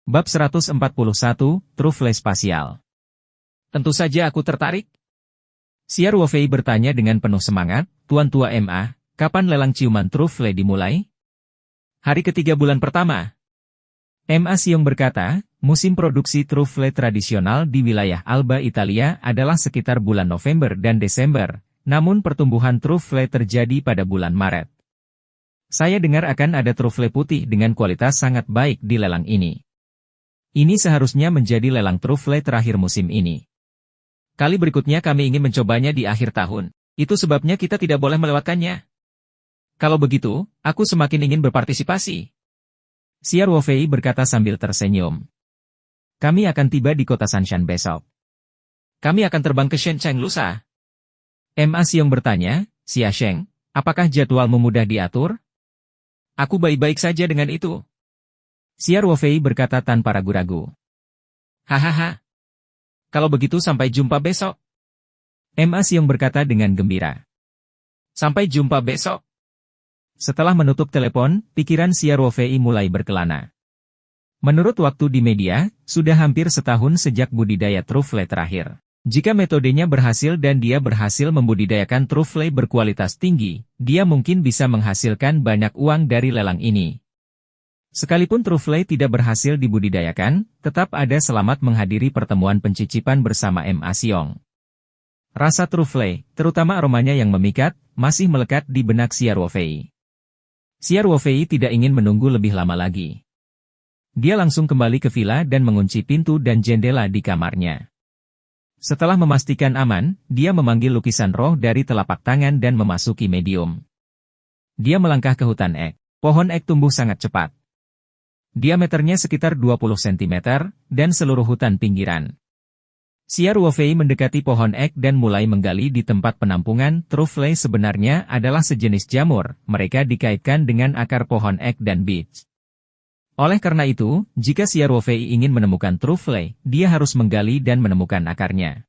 Bab 141, Truffle Spasial. Tentu saja aku tertarik. Siar Wofei bertanya dengan penuh semangat, Tuan Tua MA, kapan lelang ciuman truffle dimulai? Hari ketiga bulan pertama. MA Siong berkata, musim produksi truffle tradisional di wilayah Alba Italia adalah sekitar bulan November dan Desember, namun pertumbuhan truffle terjadi pada bulan Maret. Saya dengar akan ada truffle putih dengan kualitas sangat baik di lelang ini. Ini seharusnya menjadi lelang truffle terakhir musim ini. Kali berikutnya kami ingin mencobanya di akhir tahun. Itu sebabnya kita tidak boleh melewatkannya. Kalau begitu, aku semakin ingin berpartisipasi. Siar Wofei berkata sambil tersenyum. Kami akan tiba di kota Sanshan besok. Kami akan terbang ke Shenzhen lusa. Ma Siong bertanya, Xia Sheng, apakah jadwalmu mudah diatur? Aku baik-baik saja dengan itu. Siar Wofei berkata tanpa ragu-ragu. Hahaha. Kalau begitu sampai jumpa besok. Ma Siong berkata dengan gembira. Sampai jumpa besok. Setelah menutup telepon, pikiran Siar Wofei mulai berkelana. Menurut waktu di media, sudah hampir setahun sejak budidaya truffle terakhir. Jika metodenya berhasil dan dia berhasil membudidayakan truffle berkualitas tinggi, dia mungkin bisa menghasilkan banyak uang dari lelang ini. Sekalipun truffle tidak berhasil dibudidayakan, tetap ada selamat menghadiri pertemuan pencicipan bersama Ma Siong. Rasa truffle, terutama aromanya yang memikat, masih melekat di benak Siar Wofei. Siar Wofei tidak ingin menunggu lebih lama lagi. Dia langsung kembali ke villa dan mengunci pintu dan jendela di kamarnya. Setelah memastikan aman, dia memanggil lukisan roh dari telapak tangan dan memasuki medium. Dia melangkah ke hutan ek. Pohon ek tumbuh sangat cepat. Diameternya sekitar 20 cm, dan seluruh hutan pinggiran. Siar Wofei mendekati pohon ek dan mulai menggali di tempat penampungan. Truffle sebenarnya adalah sejenis jamur, mereka dikaitkan dengan akar pohon ek dan beech. Oleh karena itu, jika Siar Wofei ingin menemukan truffle, dia harus menggali dan menemukan akarnya.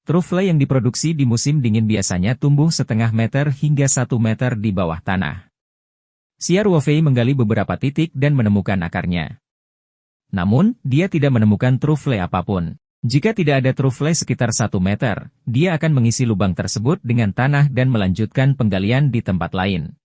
Truffle yang diproduksi di musim dingin biasanya tumbuh setengah meter hingga 1 meter di bawah tanah. Siar Wofei menggali beberapa titik dan menemukan akarnya. Namun, dia tidak menemukan truffle apapun. Jika tidak ada truffle sekitar 1 meter, dia akan mengisi lubang tersebut dengan tanah dan melanjutkan penggalian di tempat lain.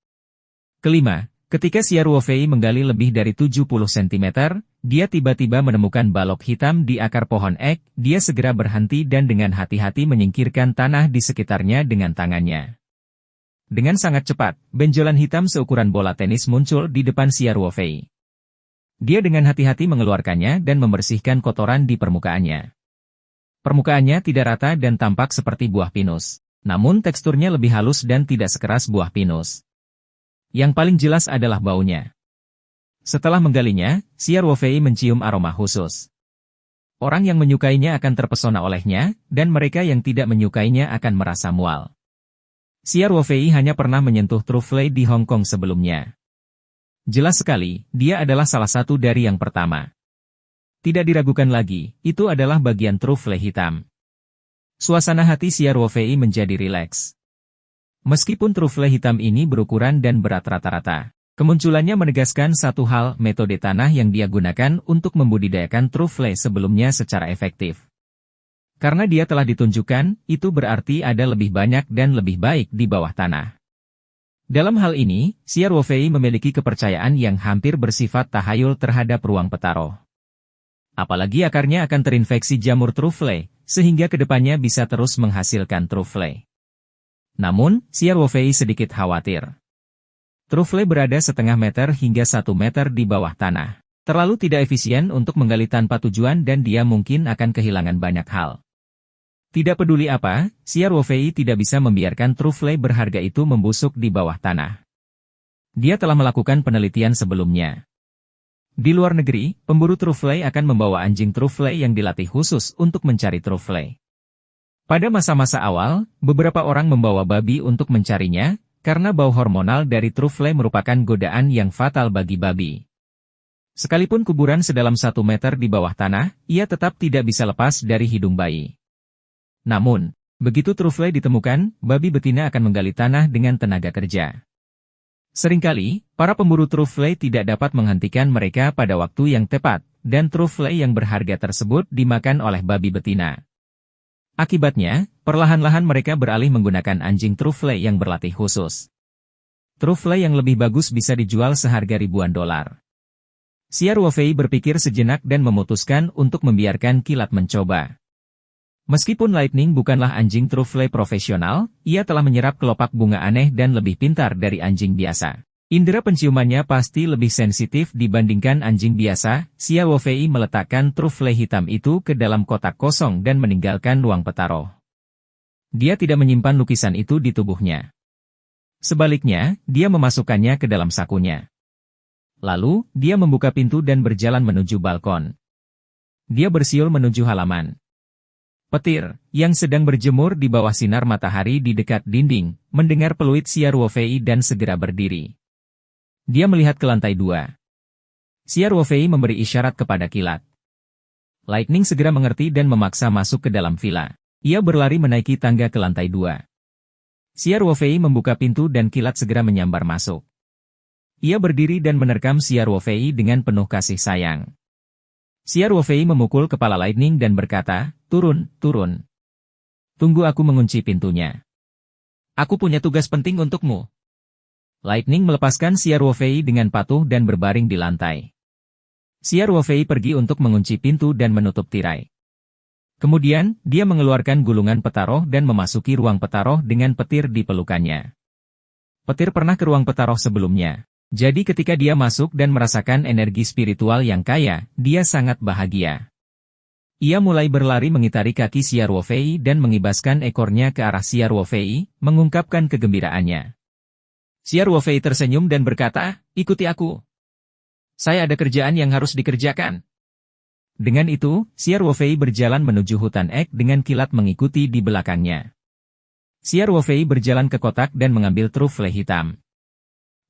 Kelima, ketika Siar Wofei menggali lebih dari 70 cm, dia tiba-tiba menemukan balok hitam di akar pohon ek. Dia segera berhenti dan dengan hati-hati menyingkirkan tanah di sekitarnya dengan tangannya. Dengan sangat cepat, benjolan hitam seukuran bola tenis muncul di depan Siar Wofei. Dia dengan hati-hati mengeluarkannya dan membersihkan kotoran di permukaannya. Permukaannya tidak rata dan tampak seperti buah pinus. Namun teksturnya lebih halus dan tidak sekeras buah pinus. Yang paling jelas adalah baunya. Setelah menggalinya, Siar Wofei mencium aroma khusus. Orang yang menyukainya akan terpesona olehnya, dan mereka yang tidak menyukainya akan merasa mual. Siar Wofei hanya pernah menyentuh truffle di Hong Kong sebelumnya. Jelas sekali, dia adalah salah satu dari yang pertama. Tidak diragukan lagi, itu adalah bagian truffle hitam. Suasana hati Siar Wofei menjadi rileks. Meskipun truffle hitam ini berukuran dan berat rata-rata, kemunculannya menegaskan satu hal, metode tanah yang dia gunakan untuk membudidayakan truffle sebelumnya secara efektif. Karena dia telah ditunjukkan, itu berarti ada lebih banyak dan lebih baik di bawah tanah. Dalam hal ini, Siar Wofei memiliki kepercayaan yang hampir bersifat tahayul terhadap ruang petaroh. Apalagi akarnya akan terinfeksi jamur truffle, sehingga kedepannya bisa terus menghasilkan truffle. Namun, Siar Wofei sedikit khawatir. Truffle berada setengah meter hingga 1 meter di bawah tanah. Terlalu tidak efisien untuk menggali tanpa tujuan dan dia mungkin akan kehilangan banyak hal. Tidak peduli apa, Siar Wofei tidak bisa membiarkan truffle berharga itu membusuk di bawah tanah. Dia telah melakukan penelitian sebelumnya. Di luar negeri, pemburu truffle akan membawa anjing truffle yang dilatih khusus untuk mencari truffle. Pada masa-masa awal, beberapa orang membawa babi untuk mencarinya, karena bau hormonal dari truffle merupakan godaan yang fatal bagi babi. Sekalipun kuburan sedalam 1 meter di bawah tanah, ia tetap tidak bisa lepas dari hidung bayi. Namun, begitu truffle ditemukan, babi betina akan menggali tanah dengan tenaga kerja. Seringkali, para pemburu truffle tidak dapat menghentikan mereka pada waktu yang tepat, dan truffle yang berharga tersebut dimakan oleh babi betina. Akibatnya, perlahan-lahan mereka beralih menggunakan anjing truffle yang berlatih khusus. Truffle yang lebih bagus bisa dijual seharga ribuan dolar. Xiao Ruofei berpikir sejenak dan memutuskan untuk membiarkan Kilat mencoba. Meskipun Lightning bukanlah anjing truffle profesional, ia telah menyerap kelopak bunga aneh dan lebih pintar dari anjing biasa. Indera penciumannya pasti lebih sensitif dibandingkan anjing biasa. Xiao Ruofei meletakkan truffle hitam itu ke dalam kotak kosong dan meninggalkan ruang petaruh. Dia tidak menyimpan lukisan itu di tubuhnya. Sebaliknya, dia memasukkannya ke dalam sakunya. Lalu, dia membuka pintu dan berjalan menuju balkon. Dia bersiul menuju halaman. Petir, yang sedang berjemur di bawah sinar matahari di dekat dinding, mendengar peluit Xiao Ruofei dan segera berdiri. Dia melihat ke lantai 2. Xiao Ruofei memberi isyarat kepada Kilat. Lightning segera mengerti dan memaksa masuk ke dalam villa. Ia berlari menaiki tangga ke lantai 2. Xiao Ruofei membuka pintu dan Kilat segera menyambar masuk. Ia berdiri dan menerkam Xiao Ruofei dengan penuh kasih sayang. Xiao Ruofei memukul kepala Lightning dan berkata, "Turun, turun. Tunggu aku mengunci pintunya. Aku punya tugas penting untukmu." Lightning melepaskan Xiao Ruofei dengan patuh dan berbaring di lantai. Xiao Ruofei pergi untuk mengunci pintu dan menutup tirai. Kemudian, dia mengeluarkan gulungan petaruh dan memasuki ruang petaruh dengan petir di pelukannya. Petir pernah ke ruang petaruh sebelumnya. Jadi ketika dia masuk dan merasakan energi spiritual yang kaya, dia sangat bahagia. Ia mulai berlari mengitari kaki Xiao Ruofei dan mengibaskan ekornya ke arah Xiao Ruofei, mengungkapkan kegembiraannya. Xiao Ruofei tersenyum dan berkata, "Ikuti aku. Saya ada kerjaan yang harus dikerjakan." Dengan itu, Xiao Ruofei berjalan menuju hutan ek dengan Kilat mengikuti di belakangnya. Xiao Ruofei berjalan ke kotak dan mengambil truffle hitam.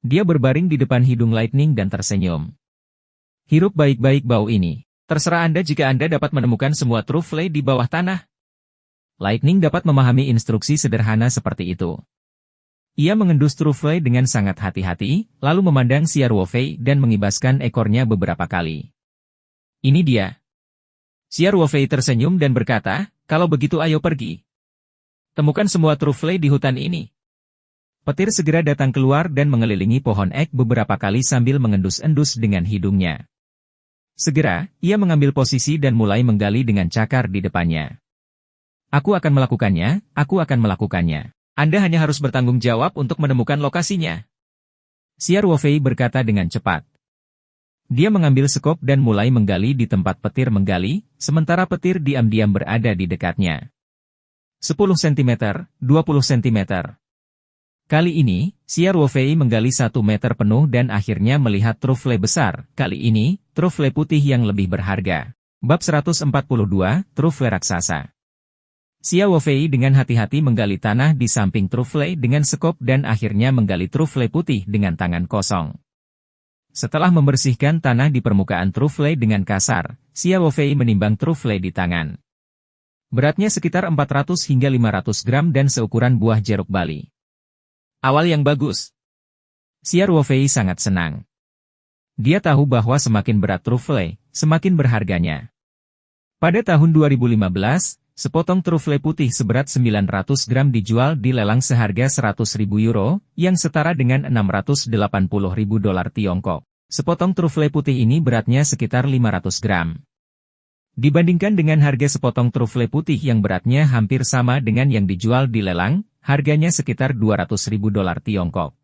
Dia berbaring di depan hidung Lightning dan tersenyum. "Hirup baik-baik bau ini. Terserah Anda jika Anda dapat menemukan semua truffle di bawah tanah." Lightning dapat memahami instruksi sederhana seperti itu. Ia mengendus truffle dengan sangat hati-hati, lalu memandang Xiao Ruofei dan mengibaskan ekornya beberapa kali. "Ini dia." Xiao Ruofei tersenyum dan berkata, "Kalau begitu ayo pergi. Temukan semua truffle di hutan ini." Petir segera datang keluar dan mengelilingi pohon ek beberapa kali sambil mengendus-endus dengan hidungnya. Segera, ia mengambil posisi dan mulai menggali dengan cakar di depannya. "Aku akan melakukannya, aku akan melakukannya. Anda hanya harus bertanggung jawab untuk menemukan lokasinya." Xiao Ruofei berkata dengan cepat. Dia mengambil sekop dan mulai menggali di tempat petir menggali, sementara petir diam-diam berada di dekatnya. 10 cm, 20 cm. Kali ini, Xiao Ruofei menggali 1 meter penuh dan akhirnya melihat truffle besar. Kali ini, truffle putih yang lebih berharga. Bab 142, Truffle Raksasa. Xiao Ruofei dengan hati-hati menggali tanah di samping truffle dengan sekop dan akhirnya menggali truffle putih dengan tangan kosong. Setelah membersihkan tanah di permukaan truffle dengan kasar, Xiao Ruofei menimbang truffle di tangan. Beratnya sekitar 400 hingga 500 gram dan seukuran buah jeruk bali. Awal yang bagus. Xiao Ruofei sangat senang. Dia tahu bahwa semakin berat truffle, semakin berharganya. Pada tahun 2015, sepotong truffle putih seberat 900 gram dijual di lelang seharga 100.000 euro, yang setara dengan 680.000 dolar Tiongkok. Sepotong truffle putih ini beratnya sekitar 500 gram. Dibandingkan dengan harga sepotong truffle putih yang beratnya hampir sama dengan yang dijual di lelang, harganya sekitar 200.000 dolar Tiongkok.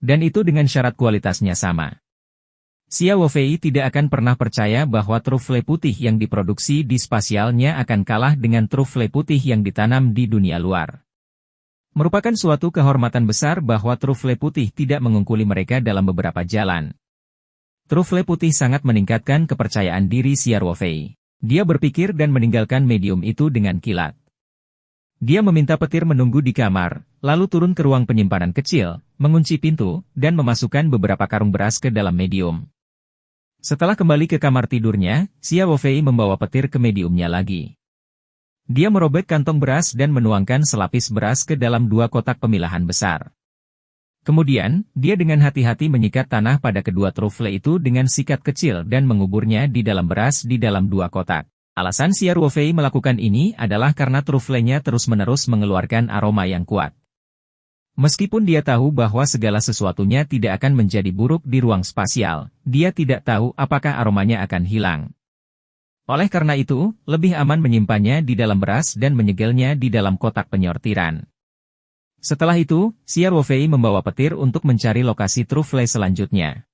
Dan itu dengan syarat kualitasnya sama. Xiao Ruofei tidak akan pernah percaya bahwa truffle putih yang diproduksi di spasialnya akan kalah dengan truffle putih yang ditanam di dunia luar. Merupakan suatu kehormatan besar bahwa truffle putih tidak mengungkuli mereka dalam beberapa jalan. Truffle putih sangat meningkatkan kepercayaan diri Xiao Ruofei. Dia berpikir dan meninggalkan medium itu dengan kilat. Dia meminta petir menunggu di kamar, lalu turun ke ruang penyimpanan kecil, mengunci pintu, dan memasukkan beberapa karung beras ke dalam medium. Setelah kembali ke kamar tidurnya, Xiao Ruofei membawa petir ke mediumnya lagi. Dia merobek kantong beras dan menuangkan selapis beras ke dalam 2 kotak pemilahan besar. Kemudian, dia dengan hati-hati menyikat tanah pada kedua trufle itu dengan sikat kecil dan menguburnya di dalam beras di dalam dua kotak. Alasan Xia Ruofei melakukan ini adalah karena truflenya terus-menerus mengeluarkan aroma yang kuat. Meskipun dia tahu bahwa segala sesuatunya tidak akan menjadi buruk di ruang spasial, dia tidak tahu apakah aromanya akan hilang. Oleh karena itu, lebih aman menyimpannya di dalam beras dan menyegelnya di dalam kotak penyortiran. Setelah itu, Xia Ruofei membawa petir untuk mencari lokasi trufle selanjutnya.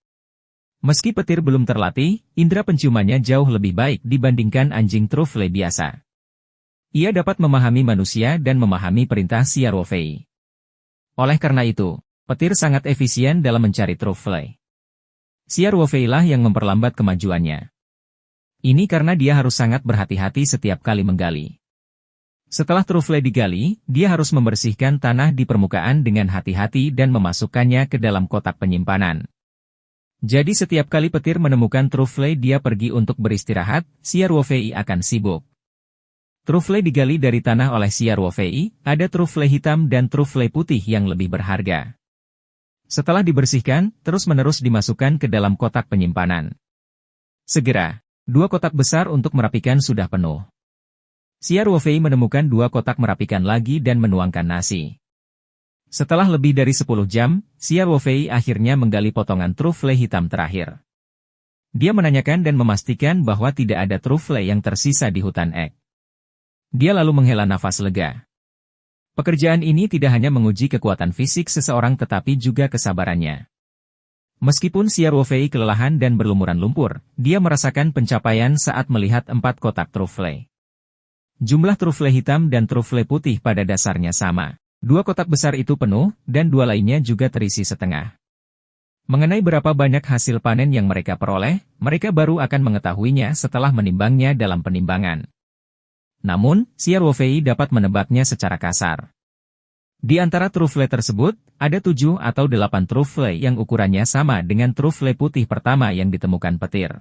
Meski petir belum terlatih, indera penciumannya jauh lebih baik dibandingkan anjing trufle biasa. Ia dapat memahami manusia dan memahami perintah Xia Ruofei. Oleh karena itu, petir sangat efisien dalam mencari trufle. Xia Ruofei lah yang memperlambat kemajuannya. Ini karena dia harus sangat berhati-hati setiap kali menggali. Setelah trufle digali, dia harus membersihkan tanah di permukaan dengan hati-hati dan memasukkannya ke dalam kotak penyimpanan. Jadi setiap kali petir menemukan trufle dia pergi untuk beristirahat, Xia Ruofei akan sibuk. Trufle digali dari tanah oleh Xia Ruofei, ada trufle hitam dan trufle putih yang lebih berharga. Setelah dibersihkan, terus-menerus dimasukkan ke dalam kotak penyimpanan. Segera, dua kotak besar untuk merapikan sudah penuh. Xia Ruofei menemukan dua kotak merapikan lagi dan menuangkan nasi. Setelah lebih dari 10 jam, Xia Ruofei akhirnya menggali potongan trufle hitam terakhir. Dia menanyakan dan memastikan bahwa tidak ada trufle yang tersisa di hutan ek. Dia lalu menghela nafas lega. Pekerjaan ini tidak hanya menguji kekuatan fisik seseorang tetapi juga kesabarannya. Meskipun Xia Ruofei kelelahan dan berlumuran lumpur, dia merasakan pencapaian saat melihat 4 kotak trufle. Jumlah trufle hitam dan trufle putih pada dasarnya sama. 2 kotak besar itu penuh, dan 2 lainnya juga terisi setengah. Mengenai berapa banyak hasil panen yang mereka peroleh, mereka baru akan mengetahuinya setelah menimbangnya dalam penimbangan. Namun, Xia Ruofei dapat menebaknya secara kasar. Di antara trufle tersebut, ada 7 atau 8 trufle yang ukurannya sama dengan trufle putih pertama yang ditemukan petir.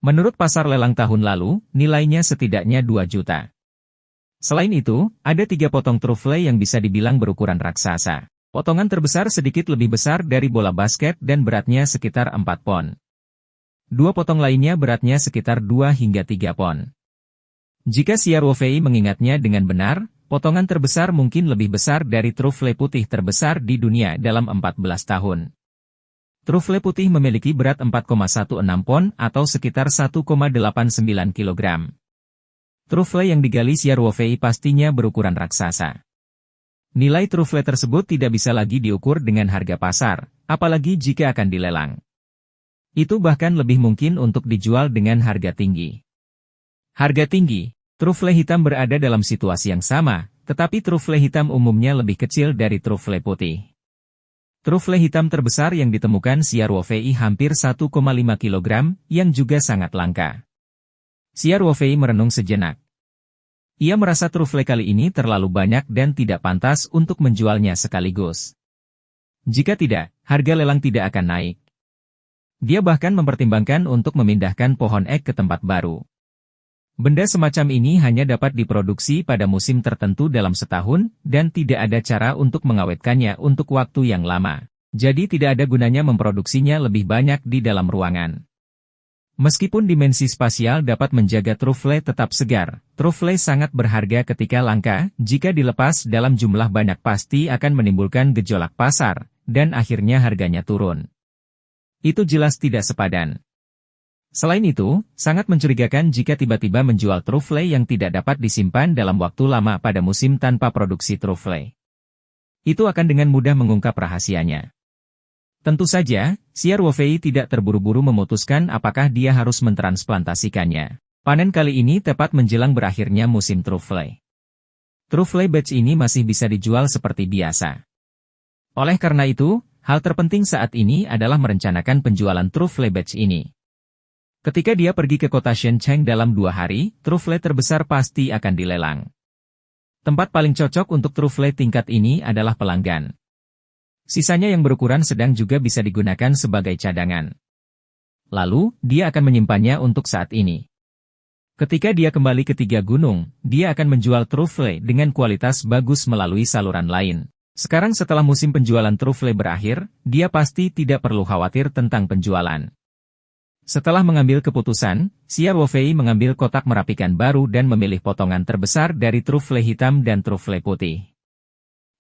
Menurut pasar lelang tahun lalu, nilainya setidaknya 2 juta. Selain itu, ada 3 potong trufle yang bisa dibilang berukuran raksasa. Potongan terbesar sedikit lebih besar dari bola basket dan beratnya sekitar 4 pon. 2 potong lainnya beratnya sekitar 2 hingga 3 pon. Jika Xia Ruofei mengingatnya dengan benar, potongan terbesar mungkin lebih besar dari trufle putih terbesar di dunia dalam 14 tahun. Trufle putih memiliki berat 4,16 pon atau sekitar 1,89 kg. Trufle yang digali Xia Ruofei pastinya berukuran raksasa. Nilai trufle tersebut tidak bisa lagi diukur dengan harga pasar, apalagi jika akan dilelang. Itu bahkan lebih mungkin untuk dijual dengan harga tinggi. Harga tinggi, trufle hitam berada dalam situasi yang sama, tetapi trufle hitam umumnya lebih kecil dari trufle putih. Trufle hitam terbesar yang ditemukan Xia Ruofei hampir 1,5 kg, yang juga sangat langka. Xia Ruofei merenung sejenak. Ia merasa trufle kali ini terlalu banyak dan tidak pantas untuk menjualnya sekaligus. Jika tidak, harga lelang tidak akan naik. Dia bahkan mempertimbangkan untuk memindahkan pohon ek ke tempat baru. Benda semacam ini hanya dapat diproduksi pada musim tertentu dalam setahun, dan tidak ada cara untuk mengawetkannya untuk waktu yang lama. Jadi tidak ada gunanya memproduksinya lebih banyak di dalam ruangan. Meskipun dimensi spasial dapat menjaga trufle tetap segar, trufle sangat berharga ketika langka, jika dilepas dalam jumlah banyak pasti akan menimbulkan gejolak pasar, dan akhirnya harganya turun. Itu jelas tidak sepadan. Selain itu, sangat mencurigakan jika tiba-tiba menjual trufle yang tidak dapat disimpan dalam waktu lama pada musim tanpa produksi trufle. Itu akan dengan mudah mengungkap rahasianya. Tentu saja, Xia Ruofei tidak terburu-buru memutuskan apakah dia harus mentransplantasikannya. Panen kali ini tepat menjelang berakhirnya musim trufle. Trufle batch ini masih bisa dijual seperti biasa. Oleh karena itu, hal terpenting saat ini adalah merencanakan penjualan trufle batch ini. Ketika dia pergi ke kota Shenzhen dalam 2 hari, trufle terbesar pasti akan dilelang. Tempat paling cocok untuk trufle tingkat ini adalah pelanggan. Sisanya yang berukuran sedang juga bisa digunakan sebagai cadangan. Lalu, dia akan menyimpannya untuk saat ini. Ketika dia kembali ke 3 gunung, dia akan menjual trufle dengan kualitas bagus melalui saluran lain. Sekarang setelah musim penjualan trufle berakhir, dia pasti tidak perlu khawatir tentang penjualan. Setelah mengambil keputusan, Xia Ruofei mengambil kotak merapikan baru dan memilih potongan terbesar dari trufle hitam dan trufle putih.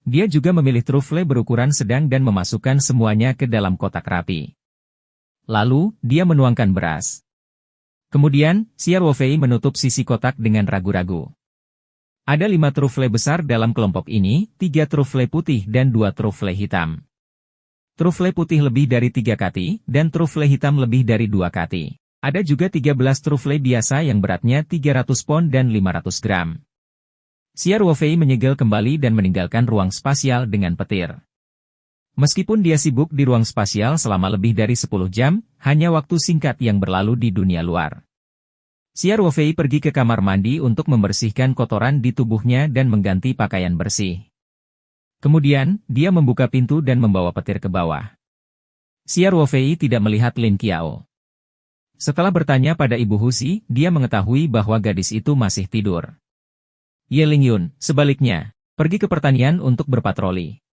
Dia juga memilih trufle berukuran sedang dan memasukkan semuanya ke dalam kotak rapi. Lalu, dia menuangkan beras. Kemudian, Xia Ruofei menutup sisi kotak dengan ragu-ragu. Ada 5 trufle besar dalam kelompok ini, 3 trufle putih dan 2 trufle hitam. Trufle putih lebih dari 3 kati, dan trufle hitam lebih dari 2 kati. Ada juga 13 trufle biasa yang beratnya 300 pon dan 500 gram. Xia Ruofei menyegel kembali dan meninggalkan ruang spasial dengan petir. Meskipun dia sibuk di ruang spasial selama lebih dari 10 jam, hanya waktu singkat yang berlalu di dunia luar. Xia Ruofei pergi ke kamar mandi untuk membersihkan kotoran di tubuhnya dan mengganti pakaian bersih. Kemudian, dia membuka pintu dan membawa petir ke bawah. Xia Ruofei tidak melihat Lin Qiao. Setelah bertanya pada Ibu Husi, dia mengetahui bahwa gadis itu masih tidur. Ye Lingyun, sebaliknya, pergi ke pertanian untuk berpatroli.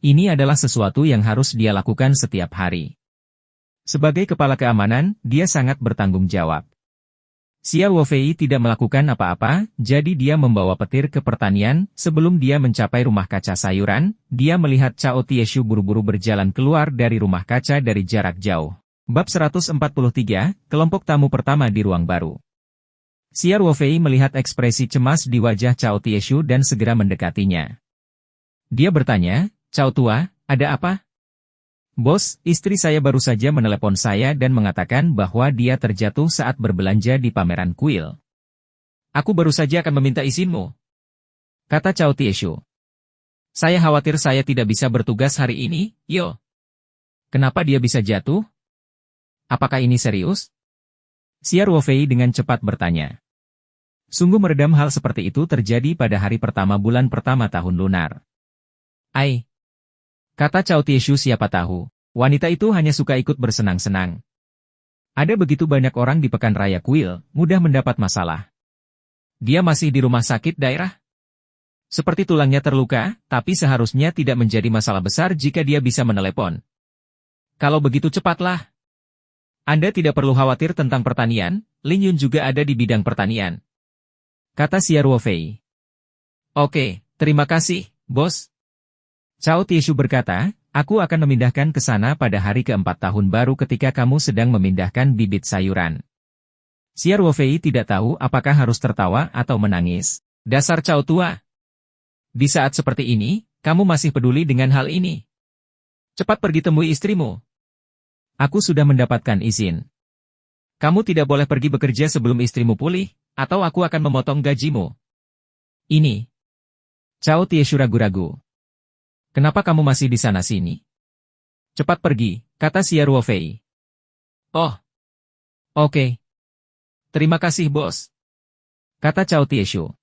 Ini adalah sesuatu yang harus dia lakukan setiap hari. Sebagai kepala keamanan, dia sangat bertanggung jawab. Xia Ruofei tidak melakukan apa-apa, jadi dia membawa petir ke pertanian. Sebelum dia mencapai rumah kaca sayuran, dia melihat Cao Tieshu buru-buru berjalan keluar dari rumah kaca dari jarak jauh. Bab 143, kelompok tamu pertama di ruang baru. Xia Ruofei melihat ekspresi cemas di wajah Cao Tieshu dan segera mendekatinya. Dia bertanya, "Cao tua, ada apa?" "Bos, istri saya baru saja menelepon saya dan mengatakan bahwa dia terjatuh saat berbelanja di pameran kuil. Aku baru saja akan meminta izinmu," kata Cao Tieshu. "Saya khawatir saya tidak bisa bertugas hari ini, yo." "Kenapa dia bisa jatuh? Apakah ini serius?" Xia Ruofei dengan cepat bertanya. Sungguh meredam hal seperti itu terjadi pada hari pertama bulan pertama tahun lunar. "Ai," kata Cao Tieshu, "siapa tahu, wanita itu hanya suka ikut bersenang-senang. Ada begitu banyak orang di pekan raya kuil, mudah mendapat masalah. Dia masih di rumah sakit daerah. Seperti tulangnya terluka, tapi seharusnya tidak menjadi masalah besar jika dia bisa menelepon. Kalau begitu cepatlah. Anda tidak perlu khawatir tentang pertanian, Lin Yun juga ada di bidang pertanian," kata Xia Ruofei. "Oke, terima kasih, bos." Cao Tieshu berkata, "Aku akan memindahkan ke sana pada hari keempat tahun baru ketika kamu sedang memindahkan bibit sayuran." Xia Ruofei tidak tahu apakah harus tertawa atau menangis. "Dasar Cao tua. Di saat seperti ini, kamu masih peduli dengan hal ini. Cepat pergi temui istrimu." "Aku sudah mendapatkan izin. Kamu tidak boleh pergi bekerja sebelum istrimu pulih, atau aku akan memotong gajimu." "Ini." Cao Tieshu ragu-ragu. "Kenapa kamu masih di sana-sini? Cepat pergi," kata Xia Ruofei. "Oh. Oke. Terima kasih, bos," kata Cao Tieshu.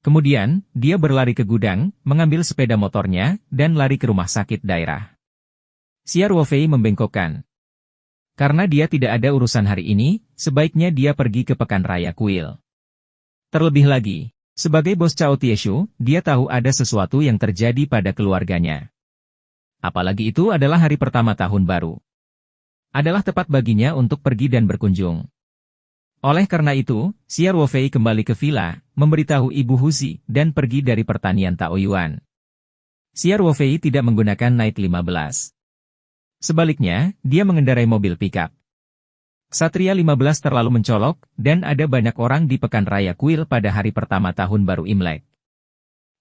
Kemudian, dia berlari ke gudang, mengambil sepeda motornya, dan lari ke rumah sakit daerah. Xia Ruofei membengkokkan. Karena dia tidak ada urusan hari ini, sebaiknya dia pergi ke pekan raya kuil. Terlebih lagi, sebagai bos Cao Tieshu, dia tahu ada sesuatu yang terjadi pada keluarganya. Apalagi itu adalah hari pertama tahun baru. Adalah tepat baginya untuk pergi dan berkunjung. Oleh karena itu, Xia Ruofei kembali ke villa, memberitahu Ibu Husi, dan pergi dari pertanian Taoyuan. Xia Ruofei tidak menggunakan Night 15. Sebaliknya, dia mengendarai mobil pickup. Ksatria 15 terlalu mencolok, dan ada banyak orang di pekan raya kuil pada hari pertama tahun baru Imlek.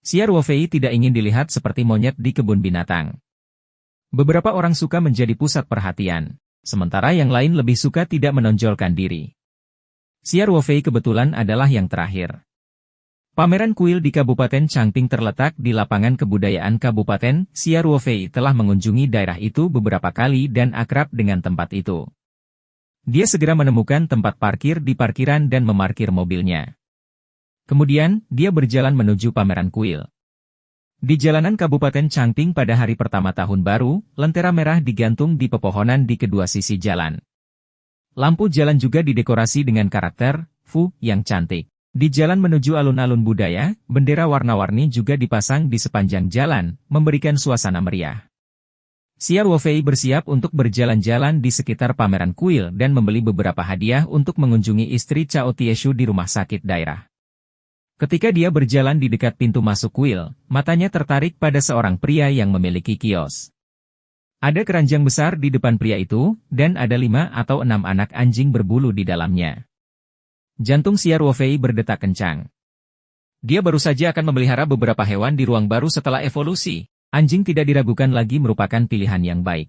Xia Ruofei tidak ingin dilihat seperti monyet di kebun binatang. Beberapa orang suka menjadi pusat perhatian, sementara yang lain lebih suka tidak menonjolkan diri. Xia Ruofei kebetulan adalah yang terakhir. Pameran kuil di Kabupaten Changping terletak di lapangan kebudayaan Kabupaten. Xia Ruofei telah mengunjungi daerah itu beberapa kali dan akrab dengan tempat itu. Dia segera menemukan tempat parkir di parkiran dan memarkir mobilnya. Kemudian, dia berjalan menuju pameran kuil. Di jalanan Kabupaten Changping pada hari pertama tahun baru, lentera merah digantung di pepohonan di kedua sisi jalan. Lampu jalan juga didekorasi dengan karakter Fu yang cantik. Di jalan menuju alun-alun budaya, bendera warna-warni juga dipasang di sepanjang jalan, memberikan suasana meriah. Xia Ruofei bersiap untuk berjalan-jalan di sekitar pameran kuil dan membeli beberapa hadiah untuk mengunjungi istri Cao Tieshu di rumah sakit daerah. Ketika dia berjalan di dekat pintu masuk kuil, matanya tertarik pada seorang pria yang memiliki kios. Ada keranjang besar di depan pria itu, dan ada 5 atau 6 anak anjing berbulu di dalamnya. Jantung Xia Ruofei berdetak kencang. Dia baru saja akan memelihara beberapa hewan di ruang baru setelah evolusi. Anjing tidak diragukan lagi merupakan pilihan yang baik.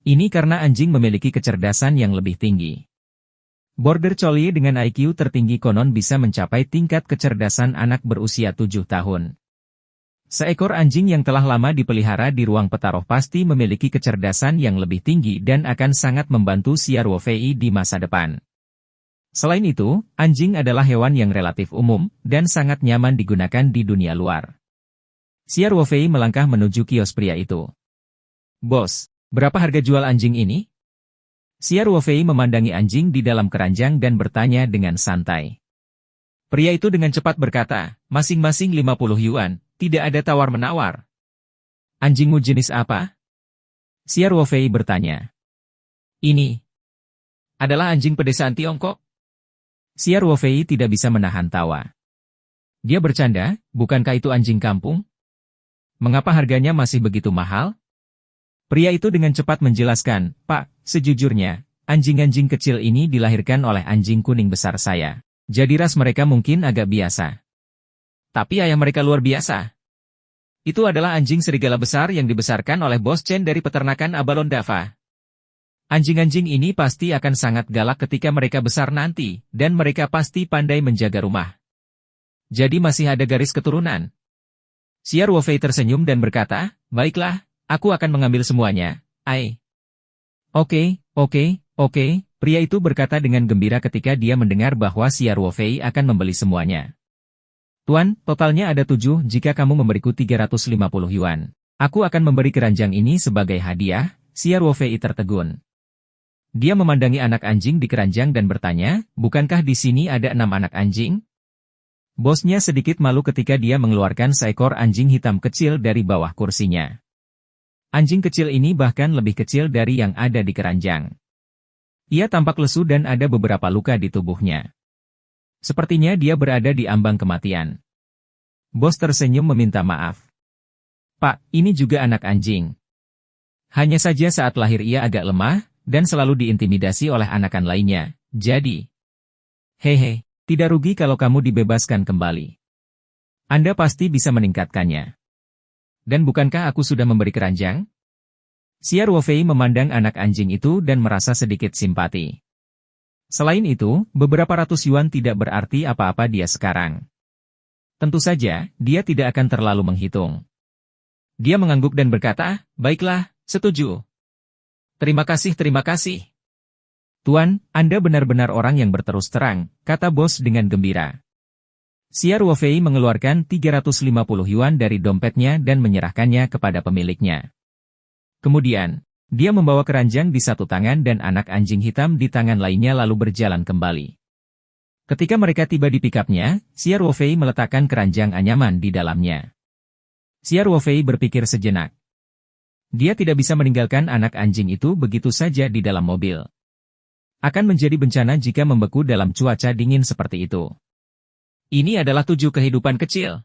Ini karena anjing memiliki kecerdasan yang lebih tinggi. Border Collie dengan IQ tertinggi konon bisa mencapai tingkat kecerdasan anak berusia 7 tahun. Seekor anjing yang telah lama dipelihara di ruang petaruh pasti memiliki kecerdasan yang lebih tinggi dan akan sangat membantu Xia Ruofei di masa depan. Selain itu, anjing adalah hewan yang relatif umum dan sangat nyaman digunakan di dunia luar. Xia Ruofei melangkah menuju kios pria itu. "Bos, berapa harga jual anjing ini?" Xia Ruofei memandangi anjing di dalam keranjang dan bertanya dengan santai. Pria itu dengan cepat berkata, "Masing-masing 50 yuan, tidak ada tawar-menawar." "Anjingmu jenis apa?" Xia Ruofei bertanya. "Ini adalah anjing pedesaan Tiongkok." Xia Ruofei tidak bisa menahan tawa. Dia bercanda, "Bukankah itu anjing kampung? Mengapa harganya masih begitu mahal?" Pria itu dengan cepat menjelaskan, "Pak, sejujurnya, anjing-anjing kecil ini dilahirkan oleh anjing kuning besar saya. Jadi ras mereka mungkin agak biasa. Tapi ayah mereka luar biasa. Itu adalah anjing serigala besar yang dibesarkan oleh Bos Chen dari peternakan Abalon Dava. Anjing-anjing ini pasti akan sangat galak ketika mereka besar nanti, dan mereka pasti pandai menjaga rumah. Jadi masih ada garis keturunan." Xia Ruofei tersenyum dan berkata, "Baiklah, aku akan mengambil semuanya, Ai." Oke. Pria itu berkata dengan gembira ketika dia mendengar bahwa Xia Ruofei akan membeli semuanya. "Tuan, totalnya ada 7 jika kamu memberiku 350 yuan. Aku akan memberi keranjang ini sebagai hadiah." Xia Ruofei tertegun. Dia memandangi anak anjing di keranjang dan bertanya, "Bukankah di sini ada 6 anak anjing?" Bosnya sedikit malu ketika dia mengeluarkan seekor anjing hitam kecil dari bawah kursinya. Anjing kecil ini bahkan lebih kecil dari yang ada di keranjang. Ia tampak lesu dan ada beberapa luka di tubuhnya. Sepertinya dia berada di ambang kematian. Bos tersenyum meminta maaf. "Pak, ini juga anak anjing. Hanya saja saat lahir ia agak lemah, dan selalu diintimidasi oleh anakan lainnya, jadi... Hehe. Tidak rugi kalau kamu dibebaskan kembali. Anda pasti bisa meningkatkannya. Dan bukankah aku sudah memberi keranjang?" Xia Ruofei memandang anak anjing itu dan merasa sedikit simpati. Selain itu, beberapa ratus yuan tidak berarti apa-apa dia sekarang. Tentu saja, dia tidak akan terlalu menghitung. Dia mengangguk dan berkata, "Baiklah, setuju. Terima kasih. Tuan, Anda benar-benar orang yang berterus terang," kata bos dengan gembira. Xia Ruofei mengeluarkan 350 yuan dari dompetnya dan menyerahkannya kepada pemiliknya. Kemudian, dia membawa keranjang di satu tangan dan anak anjing hitam di tangan lainnya lalu berjalan kembali. Ketika mereka tiba di pikapnya, Xia Ruofei meletakkan keranjang anyaman di dalamnya. Xia Ruofei berpikir sejenak. Dia tidak bisa meninggalkan anak anjing itu begitu saja di dalam mobil. Akan menjadi bencana jika membeku dalam cuaca dingin seperti itu. Ini adalah 7 kehidupan kecil.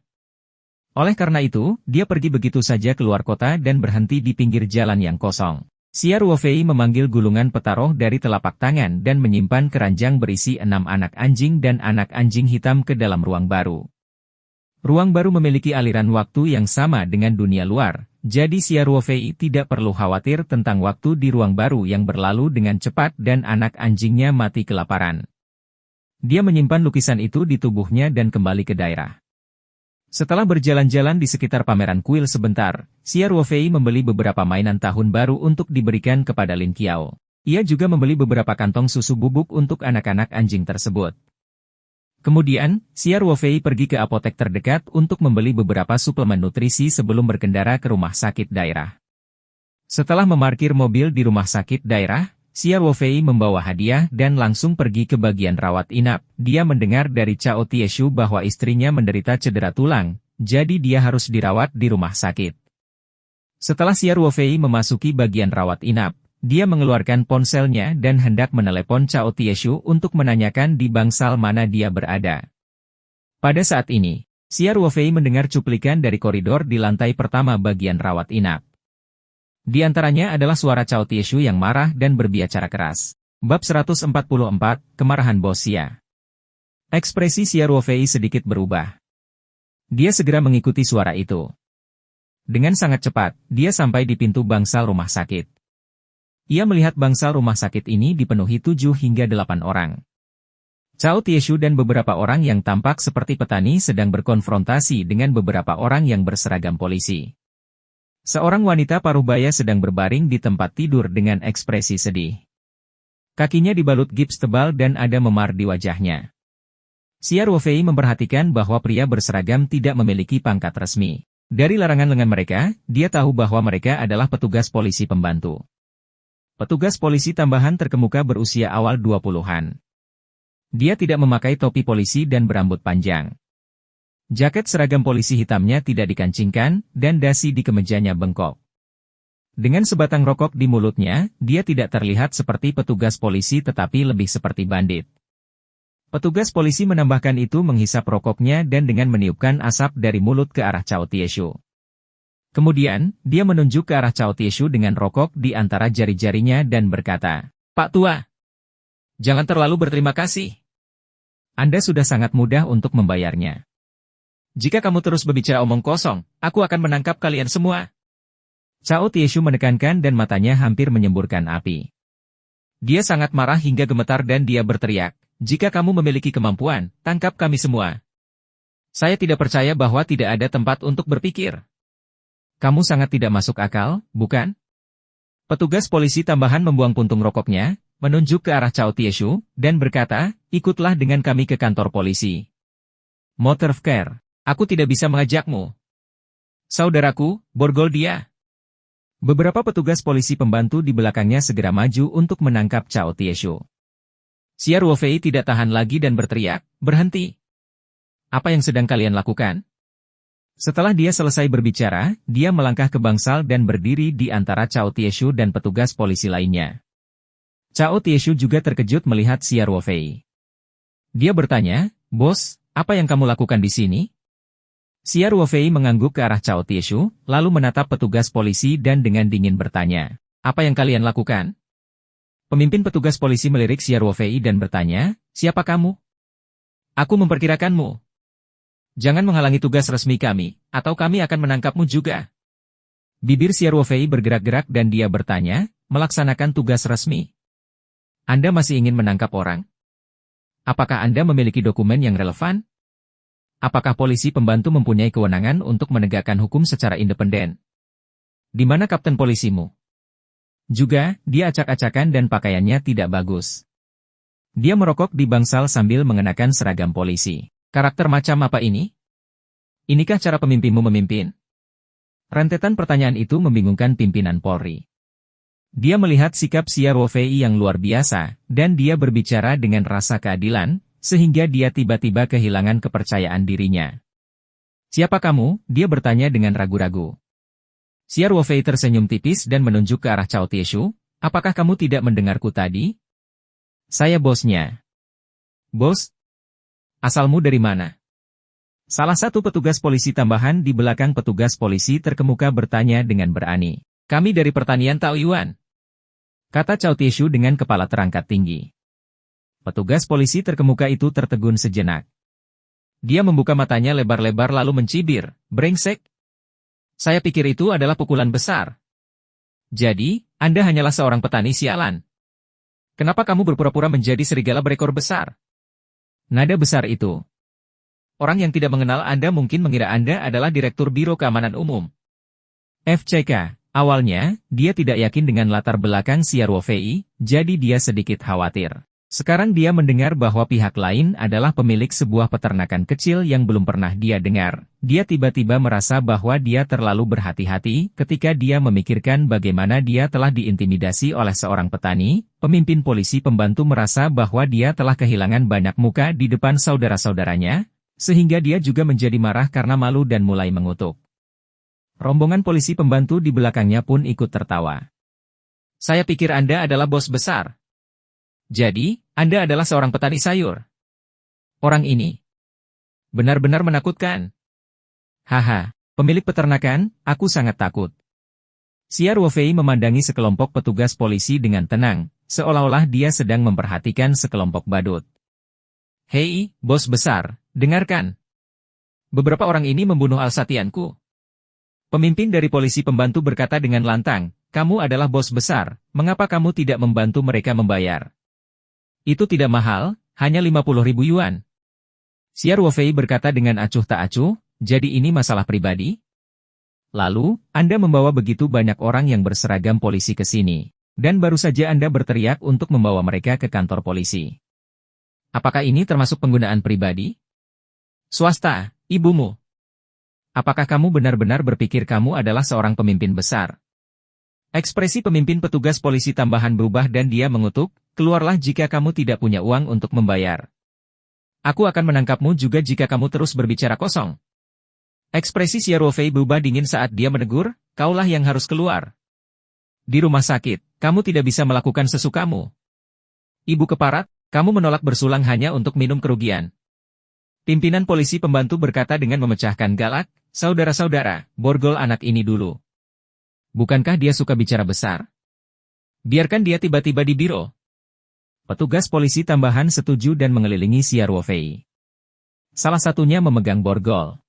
Oleh karena itu, dia pergi begitu saja keluar kota dan berhenti di pinggir jalan yang kosong. Xia Ruofei memanggil gulungan petaruh dari telapak tangan dan menyimpan keranjang berisi 6 anak anjing dan anak anjing hitam ke dalam ruang baru. Ruang baru memiliki aliran waktu yang sama dengan dunia luar. Jadi Xia Ruofei tidak perlu khawatir tentang waktu di ruang baru yang berlalu dengan cepat dan anak anjingnya mati kelaparan. Dia menyimpan lukisan itu di tubuhnya dan kembali ke daerah. Setelah berjalan-jalan di sekitar pameran kuil sebentar, Xia Ruofei membeli beberapa mainan tahun baru untuk diberikan kepada Lin Qiao. Ia juga membeli beberapa kantong susu bubuk untuk anak-anak anjing tersebut. Kemudian, Xia Ruofei pergi ke apotek terdekat untuk membeli beberapa suplemen nutrisi sebelum berkendara ke rumah sakit daerah. Setelah memarkir mobil di rumah sakit daerah, Xia Ruofei membawa hadiah dan langsung pergi ke bagian rawat inap. Dia mendengar dari Cao Tieshu bahwa istrinya menderita cedera tulang, jadi dia harus dirawat di rumah sakit. Setelah Xia Ruofei memasuki bagian rawat inap, dia mengeluarkan ponselnya dan hendak menelepon Cao Tieshu untuk menanyakan di bangsal mana dia berada. Pada saat ini, Xia Ruofei mendengar cuplikan dari koridor di lantai pertama bagian rawat inap. Di antaranya adalah suara Cao Tieshu yang marah dan berbicara keras. Bab 144, Kemarahan Bos Xia. Ekspresi Xia Ruofei sedikit berubah. Dia segera mengikuti suara itu. Dengan sangat cepat, dia sampai di pintu bangsal rumah sakit. Ia melihat bangsal rumah sakit ini dipenuhi 7 hingga 8 orang. Cao Tieshu dan beberapa orang yang tampak seperti petani sedang berkonfrontasi dengan beberapa orang yang berseragam polisi. Seorang wanita paruh baya sedang berbaring di tempat tidur dengan ekspresi sedih. Kakinya dibalut gips tebal dan ada memar di wajahnya. Xia Ruofei memperhatikan bahwa pria berseragam tidak memiliki pangkat resmi. Dari larangan lengan mereka, dia tahu bahwa mereka adalah petugas polisi pembantu. Petugas polisi tambahan terkemuka berusia awal 20-an. Dia tidak memakai topi polisi dan berambut panjang. Jaket seragam polisi hitamnya tidak dikancingkan, dan dasi di kemejanya bengkok. Dengan sebatang rokok di mulutnya, dia tidak terlihat seperti petugas polisi tetapi lebih seperti bandit. Petugas polisi menambahkan itu menghisap rokoknya dan dengan meniupkan asap dari mulut ke arah Cao Tieshu. Kemudian, dia menunjuk ke arah Cao Tieshu dengan rokok di antara jari-jarinya dan berkata, "Pak Tua, jangan terlalu berterima kasih. Anda sudah sangat mudah untuk membayarnya. Jika kamu terus berbicara omong kosong, aku akan menangkap kalian semua." Cao Tieshu menekankan dan matanya hampir menyemburkan api. Dia sangat marah hingga gemetar dan dia berteriak, "Jika kamu memiliki kemampuan, tangkap kami semua. Saya tidak percaya bahwa tidak ada tempat untuk berpikir. Kamu sangat tidak masuk akal, bukan?" Petugas polisi tambahan membuang puntung rokoknya, menunjuk ke arah Cao Tieshu, dan berkata, "Ikutlah dengan kami ke kantor polisi. Motor Care. Aku tidak bisa mengajakmu. Saudaraku, borgol dia." Beberapa petugas polisi pembantu di belakangnya segera maju untuk menangkap Cao Tieshu. Xia Ruofei tidak tahan lagi dan berteriak, "Berhenti! Apa yang sedang kalian lakukan?" Setelah dia selesai berbicara, dia melangkah ke bangsal dan berdiri di antara Cao Tieshu dan petugas polisi lainnya. Cao Tieshu juga terkejut melihat Xia Ruofei. Dia bertanya, "Bos, apa yang kamu lakukan di sini?" Xia Ruofei mengangguk ke arah Cao Tieshu, lalu menatap petugas polisi dan dengan dingin bertanya, "Apa yang kalian lakukan?" Pemimpin petugas polisi melirik Xia Ruofei dan bertanya, "Siapa kamu?" "Aku memperkirakanmu. Jangan menghalangi tugas resmi kami, atau kami akan menangkapmu juga." Bibir Xia Ruofei bergerak-gerak dan dia bertanya, "Melaksanakan tugas resmi? Anda masih ingin menangkap orang? Apakah Anda memiliki dokumen yang relevan? Apakah polisi pembantu mempunyai kewenangan untuk menegakkan hukum secara independen? Di mana kapten polisimu?" Juga, dia acak-acakan dan pakaiannya tidak bagus. Dia merokok di bangsal sambil mengenakan seragam polisi. Karakter macam apa ini? Inikah cara pemimpinmu memimpin? Rentetan pertanyaan itu membingungkan pimpinan Polri. Dia melihat sikap Xia Ruofei yang luar biasa, dan dia berbicara dengan rasa keadilan, sehingga dia tiba-tiba kehilangan kepercayaan dirinya. "Siapa kamu?" dia bertanya dengan ragu-ragu. Xia Ruofei tersenyum tipis dan menunjuk ke arah Cao Tieshu, "Apakah kamu tidak mendengarku tadi? Saya bosnya." "Bos? Asalmu dari mana?" Salah satu petugas polisi tambahan di belakang petugas polisi terkemuka bertanya dengan berani. "Kami dari pertanian Taoyuan," kata Cao Tieshu dengan kepala terangkat tinggi. Petugas polisi terkemuka itu tertegun sejenak. Dia membuka matanya lebar-lebar lalu mencibir, "Brengsek! Saya pikir itu adalah pukulan besar. Jadi, Anda hanyalah seorang petani sialan. Kenapa kamu berpura-pura menjadi serigala berekor besar?" Nada besar itu. Orang yang tidak mengenal Anda mungkin mengira Anda adalah Direktur Biro Keamanan Umum. FCK. Awalnya, dia tidak yakin dengan latar belakang Xia Ruofei, jadi dia sedikit khawatir. Sekarang dia mendengar bahwa pihak lain adalah pemilik sebuah peternakan kecil yang belum pernah dia dengar. Dia tiba-tiba merasa bahwa dia terlalu berhati-hati ketika dia memikirkan bagaimana dia telah diintimidasi oleh seorang petani. Pemimpin polisi pembantu merasa bahwa dia telah kehilangan banyak muka di depan saudara-saudaranya, sehingga dia juga menjadi marah karena malu dan mulai mengutuk. Rombongan polisi pembantu di belakangnya pun ikut tertawa. "Saya pikir Anda adalah bos besar. Jadi, Anda adalah seorang petani sayur. Orang ini benar-benar menakutkan." "Haha, pemilik peternakan, aku sangat takut." Xiao Ruofei memandangi sekelompok petugas polisi dengan tenang, seolah-olah dia sedang memperhatikan sekelompok badut. "Hei, bos besar, dengarkan. Beberapa orang ini membunuh Alsatianku." Pemimpin dari polisi pembantu berkata dengan lantang, "Kamu adalah bos besar, mengapa kamu tidak membantu mereka membayar? Itu tidak mahal, hanya 50.000 yuan." Xiao Ruofei berkata dengan acuh tak acuh, "Jadi ini masalah pribadi? Lalu, Anda membawa begitu banyak orang yang berseragam polisi ke sini, dan baru saja Anda berteriak untuk membawa mereka ke kantor polisi. Apakah ini termasuk penggunaan pribadi? Swasta, ibumu. Apakah kamu benar-benar berpikir kamu adalah seorang pemimpin besar?" Ekspresi pemimpin petugas polisi tambahan berubah dan dia mengutuk, "Keluarlah jika kamu tidak punya uang untuk membayar. Aku akan menangkapmu juga jika kamu terus berbicara kosong." Ekspresi Xiao Ruofei berubah dingin saat dia menegur, "Kaulah yang harus keluar. Di rumah sakit, kamu tidak bisa melakukan sesukamu. Ibu keparat, kamu menolak bersulang hanya untuk minum kerugian." Pimpinan polisi pembantu berkata dengan memecahkan galak, "Saudara-saudara, borgol anak ini dulu. Bukankah dia suka bicara besar? Biarkan dia tiba-tiba di biro." Petugas polisi tambahan setuju dan mengelilingi Xiao Ruofei. Salah satunya memegang borgol.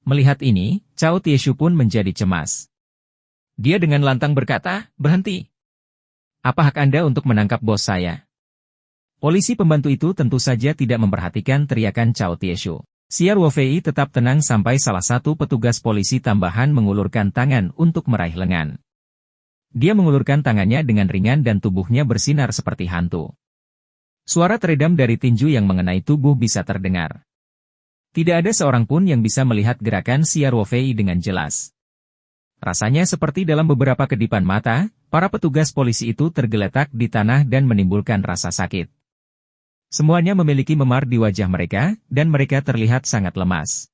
Melihat ini, Cao Tieshu pun menjadi cemas. Dia dengan lantang berkata, "Berhenti. Apa hak Anda untuk menangkap bos saya?" Polisi pembantu itu tentu saja tidak memperhatikan teriakan Cao Tieshu. Xiao Ruofei tetap tenang sampai salah satu petugas polisi tambahan mengulurkan tangan untuk meraih lengan. Dia mengulurkan tangannya dengan ringan dan tubuhnya bersinar seperti hantu. Suara teredam dari tinju yang mengenai tubuh bisa terdengar. Tidak ada seorang pun yang bisa melihat gerakan Xiao Ruofei dengan jelas. Rasanya seperti dalam beberapa kedipan mata, para petugas polisi itu tergeletak di tanah dan menimbulkan rasa sakit. Semuanya memiliki memar di wajah mereka, dan mereka terlihat sangat lemas.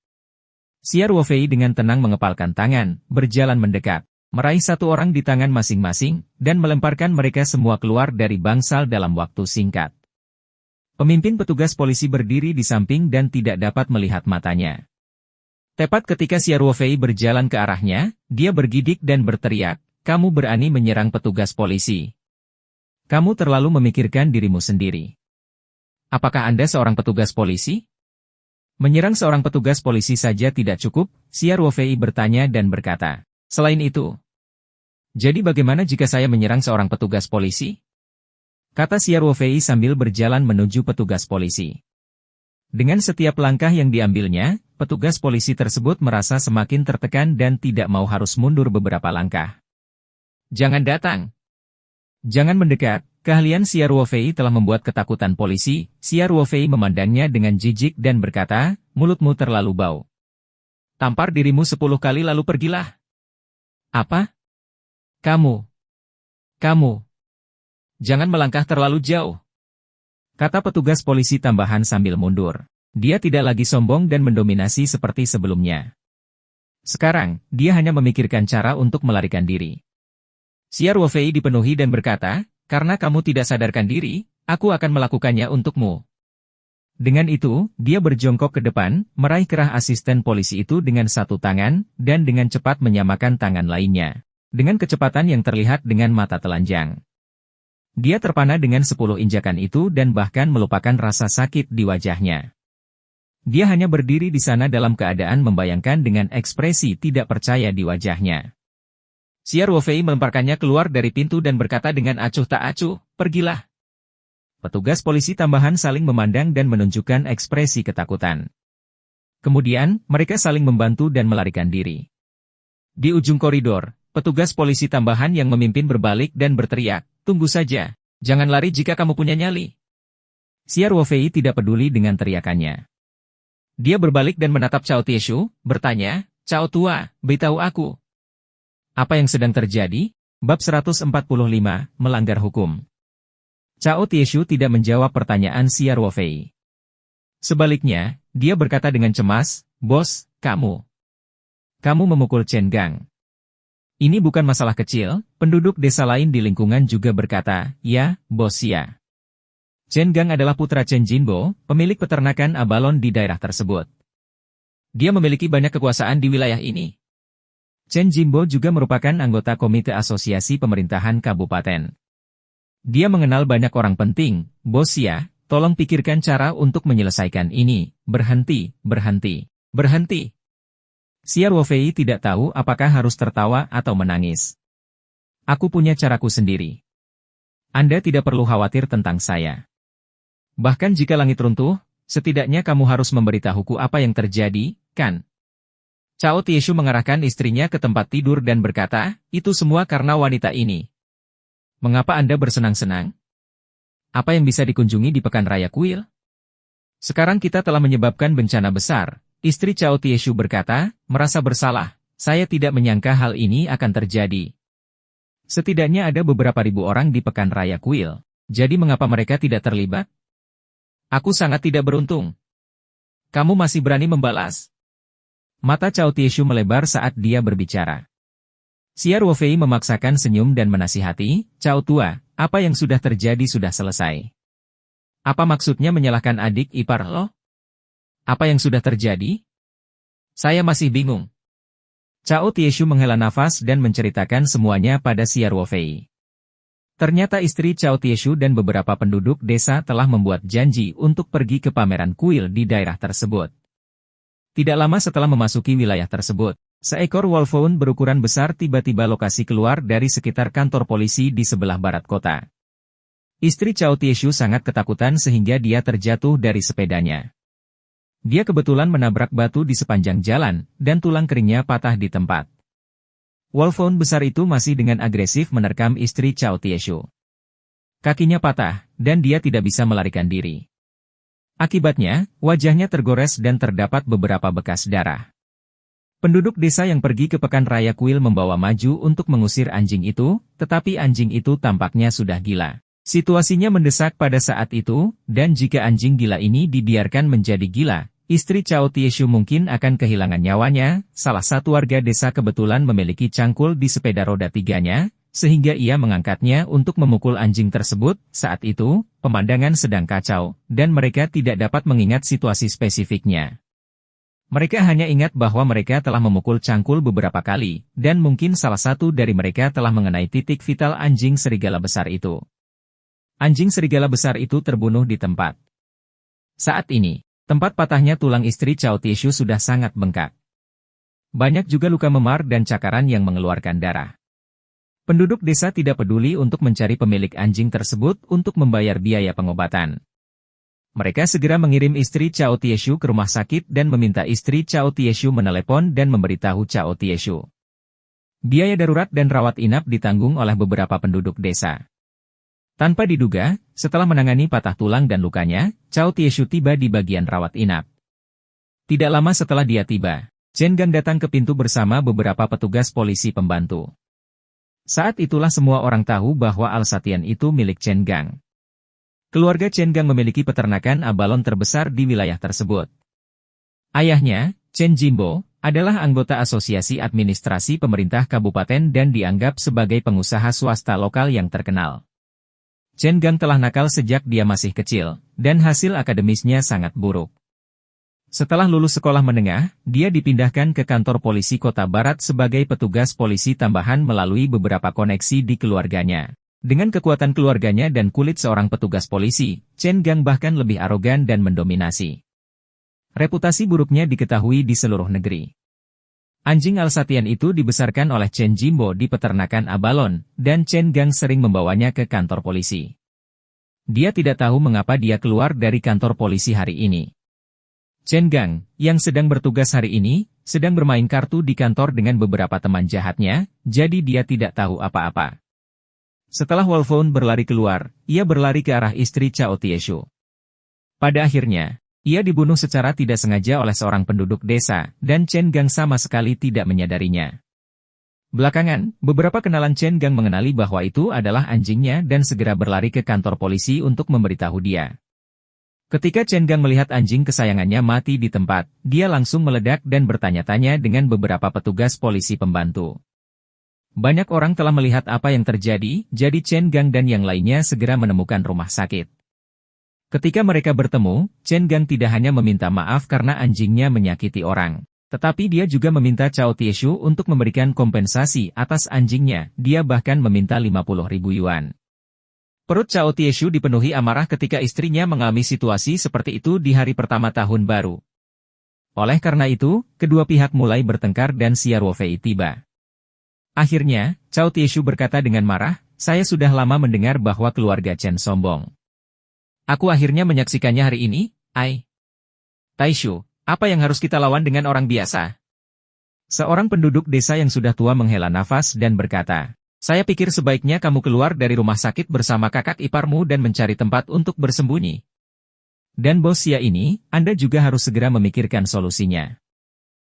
Xiao Ruofei dengan tenang mengepalkan tangan, berjalan mendekat, meraih satu orang di tangan masing-masing, dan melemparkan mereka semua keluar dari bangsal dalam waktu singkat. Pemimpin petugas polisi berdiri di samping dan tidak dapat melihat matanya. Tepat ketika Xiao Ruofei berjalan ke arahnya, dia bergidik dan berteriak, "Kamu berani menyerang petugas polisi? Kamu terlalu memikirkan dirimu sendiri. Apakah Anda seorang petugas polisi?" Menyerang seorang petugas polisi saja tidak cukup, Xiao Ruofei bertanya dan berkata, "Selain itu, jadi bagaimana jika saya menyerang seorang petugas polisi?" Kata Xiao Ruofei sambil berjalan menuju petugas polisi. Dengan setiap langkah yang diambilnya, petugas polisi tersebut merasa semakin tertekan dan tidak mau harus mundur beberapa langkah. "Jangan datang. Jangan mendekat." Keahlian Xiao Ruofei telah membuat ketakutan polisi. Xiao Ruofei memandangnya dengan jijik dan berkata, "Mulutmu terlalu bau. Tampar dirimu 10 kali lalu pergilah." "Apa? Kamu? Jangan melangkah terlalu jauh," kata petugas polisi tambahan sambil mundur. Dia tidak lagi sombong dan mendominasi seperti sebelumnya. Sekarang, dia hanya memikirkan cara untuk melarikan diri. Xiao Ruofei dipenuhi dan berkata, "Karena kamu tidak sadarkan diri, aku akan melakukannya untukmu." Dengan itu, dia berjongkok ke depan, meraih kerah asisten polisi itu dengan satu tangan, dan dengan cepat menyamakan tangan lainnya. Dengan kecepatan yang terlihat dengan mata telanjang. Dia terpana dengan 10 injakan itu dan bahkan melupakan rasa sakit di wajahnya. Dia hanya berdiri di sana dalam keadaan membayangkan dengan ekspresi tidak percaya di wajahnya. Xiao Ruofei melemparkannya keluar dari pintu dan berkata dengan acuh tak acuh, "Pergilah." Petugas polisi tambahan saling memandang dan menunjukkan ekspresi ketakutan. Kemudian, mereka saling membantu dan melarikan diri. Di ujung koridor, petugas polisi tambahan yang memimpin berbalik dan berteriak, "Tunggu saja, jangan lari jika kamu punya nyali." Xia Ruofei tidak peduli dengan teriakannya. Dia berbalik dan menatap Cao Tieshu, bertanya, Cao Tua, beritahu aku. Apa yang sedang terjadi? Bab 145, melanggar hukum. Cao Tieshu tidak menjawab pertanyaan Xia Ruofei. Sebaliknya, dia berkata dengan cemas, Bos, kamu memukul Chen Gang. Ini bukan masalah kecil, penduduk desa lain di lingkungan juga berkata, ya, Bos Xia. Chen Gang adalah putra Chen Jinbo, pemilik peternakan abalon di daerah tersebut. Dia memiliki banyak kekuasaan di wilayah ini. Chen Jinbo juga merupakan anggota Komite Asosiasi Pemerintahan Kabupaten. Dia mengenal banyak orang penting, Bos Xia, tolong pikirkan cara untuk menyelesaikan ini, berhenti. Xia Ruofei tidak tahu apakah harus tertawa atau menangis. Aku punya caraku sendiri. Anda tidak perlu khawatir tentang saya. Bahkan jika langit runtuh, setidaknya kamu harus memberitahuku apa yang terjadi, kan? Cao Tieshu mengarahkan istrinya ke tempat tidur dan berkata, itu semua karena wanita ini. Mengapa Anda bersenang-senang? Apa yang bisa dikunjungi di Pekan Raya Kuil? Sekarang kita telah menyebabkan bencana besar. Istri Cao Tieshu berkata, merasa bersalah. Saya tidak menyangka hal ini akan terjadi. Setidaknya ada beberapa ribu orang di Pekan Raya Kuil. Jadi mengapa mereka tidak terlibat? Aku sangat tidak beruntung. Kamu masih berani membalas. Mata Cao Tieshu melebar saat dia berbicara. Xia Ruofei memaksakan senyum dan menasihati, Cao Tua, apa yang sudah terjadi sudah selesai. Apa maksudnya menyalahkan adik ipar lo? Apa yang sudah terjadi? Saya masih bingung. Cao Tieshu menghela nafas dan menceritakan semuanya pada Xia Ruofei. Ternyata istri Cao Tieshu dan beberapa penduduk desa telah membuat janji untuk pergi ke pameran kuil di daerah tersebut. Tidak lama setelah memasuki wilayah tersebut, seekor wolfhound berukuran besar tiba-tiba lokasi keluar dari sekitar kantor polisi di sebelah barat kota. Istri Cao Tieshu sangat ketakutan sehingga dia terjatuh dari sepedanya. Dia kebetulan menabrak batu di sepanjang jalan, dan tulang keringnya patah di tempat. Wolfhound besar itu masih dengan agresif menerkam istri Cao Tieshu. Kakinya patah, dan dia tidak bisa melarikan diri. Akibatnya, wajahnya tergores dan terdapat beberapa bekas darah. Penduduk desa yang pergi ke Pekan Raya Kuil membawa maju untuk mengusir anjing itu, tetapi anjing itu tampaknya sudah gila. Situasinya mendesak pada saat itu, dan jika anjing gila ini dibiarkan menjadi gila, istri Cao Tieshu mungkin akan kehilangan nyawanya. Salah satu warga desa kebetulan memiliki cangkul di sepeda roda tiganya, sehingga ia mengangkatnya untuk memukul anjing tersebut. Saat itu, pemandangan sedang kacau, dan mereka tidak dapat mengingat situasi spesifiknya. Mereka hanya ingat bahwa mereka telah memukul cangkul beberapa kali, dan mungkin salah satu dari mereka telah mengenai titik vital anjing serigala besar itu. Anjing serigala besar itu terbunuh di tempat. Saat ini, tempat patahnya tulang istri Cao Tieshu sudah sangat bengkak. Banyak juga luka memar dan cakaran yang mengeluarkan darah. Penduduk desa tidak peduli untuk mencari pemilik anjing tersebut untuk membayar biaya pengobatan. Mereka segera mengirim istri Cao Tieshu ke rumah sakit dan meminta istri Cao Tieshu menelepon dan memberitahu Cao Tieshu. Biaya darurat dan rawat inap ditanggung oleh beberapa penduduk desa. Tanpa diduga, setelah menangani patah tulang dan lukanya, Cao Tieshu tiba di bagian rawat inap. Tidak lama setelah dia tiba, Chen Gang datang ke pintu bersama beberapa petugas polisi pembantu. Saat itulah semua orang tahu bahwa Alsatian itu milik Chen Gang. Keluarga Chen Gang memiliki peternakan abalon terbesar di wilayah tersebut. Ayahnya, Chen Jinbo, adalah anggota Asosiasi Administrasi Pemerintah Kabupaten dan dianggap sebagai pengusaha swasta lokal yang terkenal. Chen Gang telah nakal sejak dia masih kecil, dan hasil akademisnya sangat buruk. Setelah lulus sekolah menengah, dia dipindahkan ke kantor polisi Kota Barat sebagai petugas polisi tambahan melalui beberapa koneksi di keluarganya. Dengan kekuatan keluarganya dan kulit seorang petugas polisi, Chen Gang bahkan lebih arogan dan mendominasi. Reputasi buruknya diketahui di seluruh negeri. Anjing Alsatian itu dibesarkan oleh Chen Jinbo di peternakan abalon, dan Chen Gang sering membawanya ke kantor polisi. Dia tidak tahu mengapa dia keluar dari kantor polisi hari ini. Chen Gang, yang sedang bertugas hari ini, sedang bermain kartu di kantor dengan beberapa teman jahatnya, jadi dia tidak tahu apa-apa. Setelah Wolfhound berlari keluar, ia berlari ke arah istri Cao Tieshu. Pada akhirnya, ia dibunuh secara tidak sengaja oleh seorang penduduk desa, dan Chen Gang sama sekali tidak menyadarinya. Belakangan, beberapa kenalan Chen Gang mengenali bahwa itu adalah anjingnya dan segera berlari ke kantor polisi untuk memberitahu dia. Ketika Chen Gang melihat anjing kesayangannya mati di tempat, dia langsung meledak dan bertanya-tanya dengan beberapa petugas polisi pembantu. Banyak orang telah melihat apa yang terjadi, jadi Chen Gang dan yang lainnya segera menemukan rumah sakit. Ketika mereka bertemu, Chen Gang tidak hanya meminta maaf karena anjingnya menyakiti orang, tetapi dia juga meminta Cao Tieshu untuk memberikan kompensasi atas anjingnya, dia bahkan meminta 50.000 yuan. Perut Cao Tieshu dipenuhi amarah ketika istrinya mengalami situasi seperti itu di hari pertama tahun baru. Oleh karena itu, kedua pihak mulai bertengkar dan Xia Ruofei tiba. Akhirnya, Cao Tieshu berkata dengan marah, "Saya sudah lama mendengar bahwa keluarga Chen sombong. Aku akhirnya menyaksikannya hari ini, Taishu, apa yang harus kita lawan dengan orang biasa?" Seorang penduduk desa yang sudah tua menghela nafas dan berkata, "Saya pikir sebaiknya kamu keluar dari rumah sakit bersama kakak iparmu dan mencari tempat untuk bersembunyi. Dan bos Xia ini, Anda juga harus segera memikirkan solusinya.